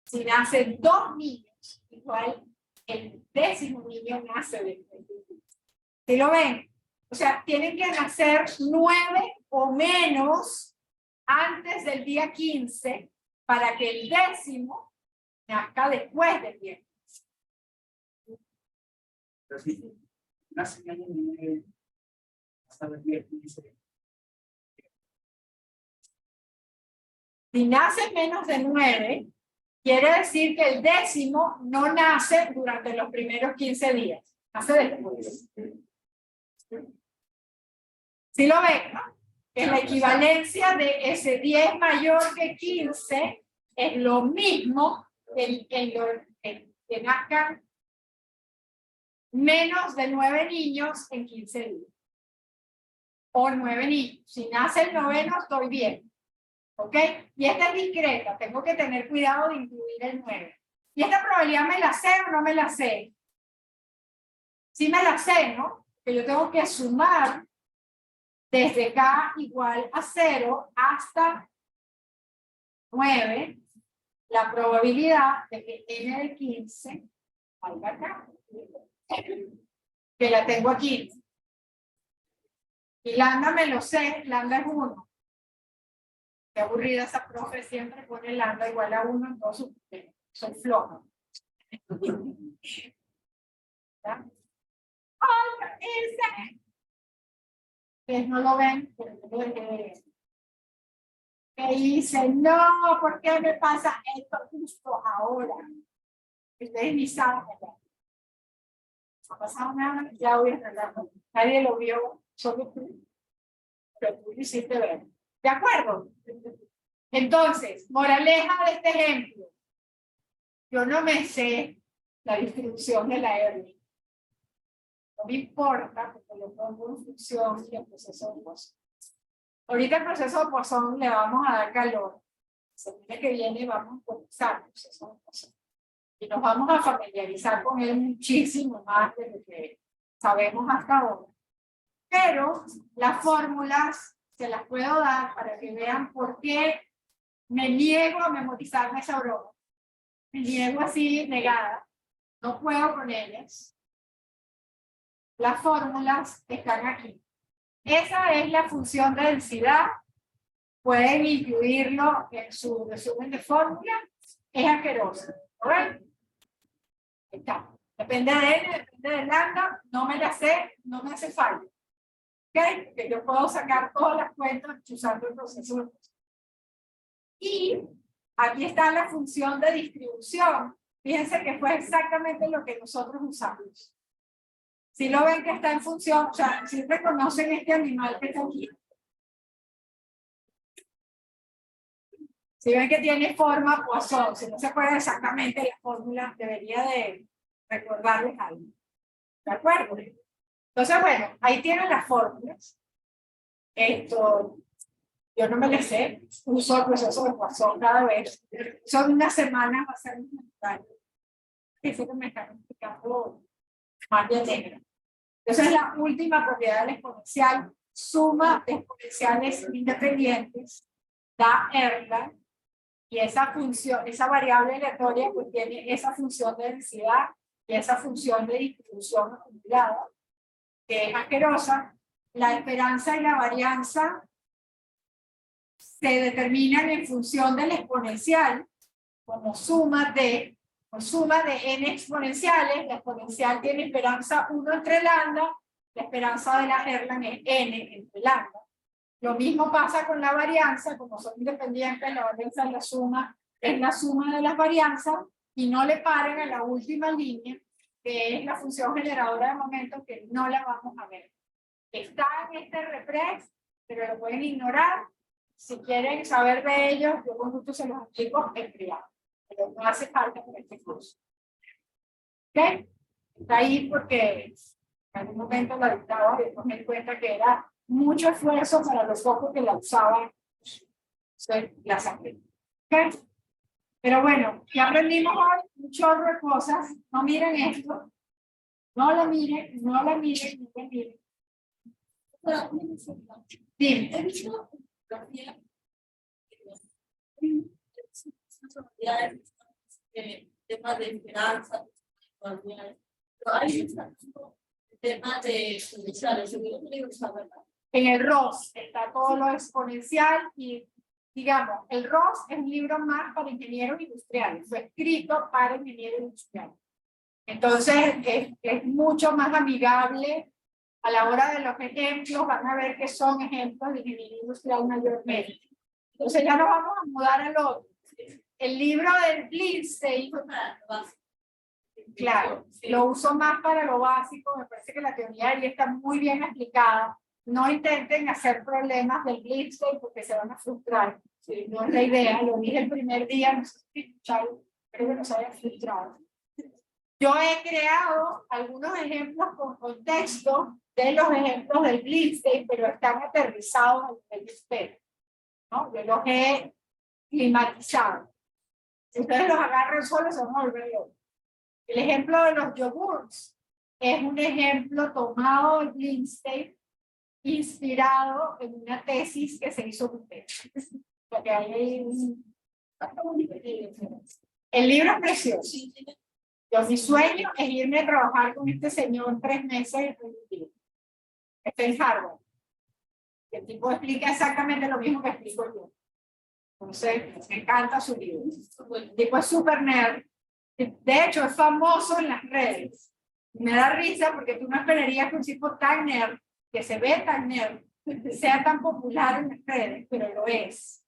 Si nacen 2 niños, igual el 10º niño nace después del 15. ¿Sí lo ven? O sea, tienen que nacer 9 o menos antes del día 15 para que el 10º nazca después del día 15. Si nace menos de 9, quiere decir que el 10º no nace durante los primeros 15 días. Nace después. ¿Sí lo ven, no? Que la equivalencia de ese 10 mayor que 15 es lo mismo que nazcan menos de 9 niños en 15 días. O 9 niños. Si nace el 9º, estoy bien. ¿Ok? Y esta es discreta. Tengo que tener cuidado de incluir el 9. ¿Y esta probabilidad me la sé o no me la sé? Sí me la sé, ¿no? Que yo tengo que sumar desde k igual a 0 hasta 9 la probabilidad de que n de 15 salga acá. Que la tengo aquí. Y lambda me lo sé, lambda es 1. Qué aburrida esa profe, siempre pone lambda igual a 1 en todos sus temas. Son flojos. ¿Ya? ¡Ay, ese! Ustedes no lo ven, pero yo lo dejé. Que dice, no, ¿por qué me pasa esto justo ahora? Ustedes ni saben. No ha pasado nada, ya voy a arreglarlo. Nadie lo vio, solo tú. Pero tú lo hiciste ver. ¿De acuerdo? Entonces, moraleja de este ejemplo. Yo no me sé la distribución de la R. No me importa porque lo pongo en función del proceso de Poisson. Ahorita el proceso de Poisson le vamos a dar calor. La semana que viene vamos a comenzar el proceso de Poisson. Y nos vamos a familiarizar con él muchísimo más de lo que sabemos hasta ahora. Pero las fórmulas se las puedo dar para que vean por qué me niego a memorizarme esa broma. me niego así negada, no puedo con ellas. Las fórmulas están aquí. Esa es la función de densidad. Pueden incluirlo en su resumen de fórmula. Es asquerosa. ¿Right? Está. Depende de N, depende de lambda. No me la sé, no me hace falta. ¿Ok? Que yo puedo sacar todas las cuentas usando el proceso. Y aquí está la función de distribución. Fíjense que fue exactamente lo que nosotros usamos. Si lo ven que está en función, o sea, si reconocen este animal que está aquí. Si ven que tiene forma Poisson, si no se acuerdan exactamente la fórmula, debería de recordarles algo. ¿De acuerdo? Entonces, bueno, ahí tienen las fórmulas. Esto, yo no me las sé, uso el proceso de Poisson cada vez. Son unas semanas, va a ser un comentario. Eso que me están explicando más de negra. Entonces, la última propiedad del exponencial, suma de exponenciales independientes, da Erlang, y esa función, esa variable aleatoria, pues tiene esa función de densidad y esa función de distribución acumulada, que es asquerosa. La esperanza y la varianza se determinan en función del exponencial, como suma de n exponenciales. La exponencial tiene esperanza 1 entre lambda, la esperanza de la Erlang es n entre lambda. Lo mismo pasa con la varianza, como son independientes, la varianza es la suma de las varianzas, y no le paren a la última línea, que es la función generadora de momentos, que no la vamos a ver. Está en este repres, pero lo pueden ignorar. Si quieren saber de ellos, yo con gusto se los explico en privado, pero no hace falta por este curso. ¿Ok? Está ahí porque en algún momento la dictaba y después me di cuenta que era mucho esfuerzo para los pocos que la usaban. La saqué. ¿Okay? Pero bueno, ya aprendimos hoy un chorro de cosas. No miren esto. No la miren, no la miren, no la miren. Dime. He visto temas de esperanza, pero hay temas de exponenciales. En el ROS está todo lo exponencial y, digamos, el ROS es un libro más para ingenieros industriales, fue escrito para ingenieros industriales. Entonces, es mucho más amigable a la hora de los ejemplos. Van a ver que son ejemplos de ingeniería industrial mayormente. Entonces, ya nos vamos a mudar al otro. El libro del Lindstein, claro, lo uso más para lo básico. Me parece que la teoría ahí está muy bien explicada. No intenten hacer problemas del Lindstein porque se van a frustrar. ¿Sí? No es la idea. Lo dije el primer día, no sé si escucharon, creo que no se hayan frustrado. Yo he creado algunos ejemplos con contexto de los ejemplos del Lindstein, pero están aterrizados en el espejo, ¿no? Yo los he climatizado. Si ustedes los agarran solos, se van a volver locos. El ejemplo de los yogurts es un ejemplo tomado de Lindstein, inspirado en una tesis que se hizo con ustedes. Porque hay el libro es precioso. Mi sueño es irme a trabajar con este señor 3 meses. Está en Harvard. El tipo explica exactamente lo mismo que explico yo. Entonces, me encanta su libro. El tipo es súper nerd. De hecho, es famoso en las redes. Me da risa porque tú no esperarías que un tipo tan nerd, que se ve tan nerd, sea tan popular en las redes, pero lo es.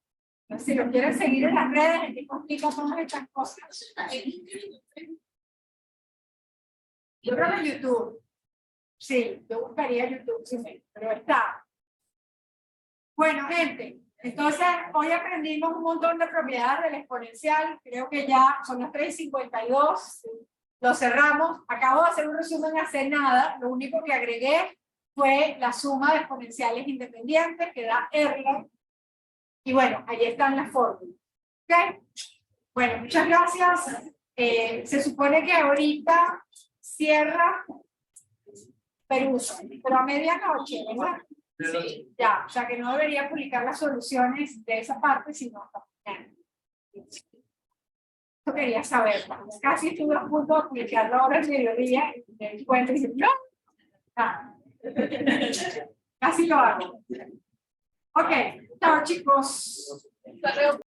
Entonces, si lo quieren seguir en las redes, el tipo explica todas estas cosas. Yo creo que YouTube. Sí, yo buscaría YouTube, sí, pero está. Bueno, gente, entonces hoy aprendimos un montón de propiedades del exponencial. Creo que ya son las 3:52. Lo cerramos. Acabo de hacer un resumen hace nada. Lo único que agregué fue la suma de exponenciales independientes que da Erlang. Y bueno, ahí están las fórmulas. ¿Ok? Bueno, muchas gracias. Se supone que ahorita cierra Perusa, pero a medianoche, ¿verdad? Sí. Ya, o sea que no debería publicar las soluciones de esa parte, sino hasta mañana. Yo quería saber, casi estuve a punto de aplicarlo ahora al mediodía y me di cuenta y dije, no, casi lo hago. Ok, chao chicos. Hasta luego.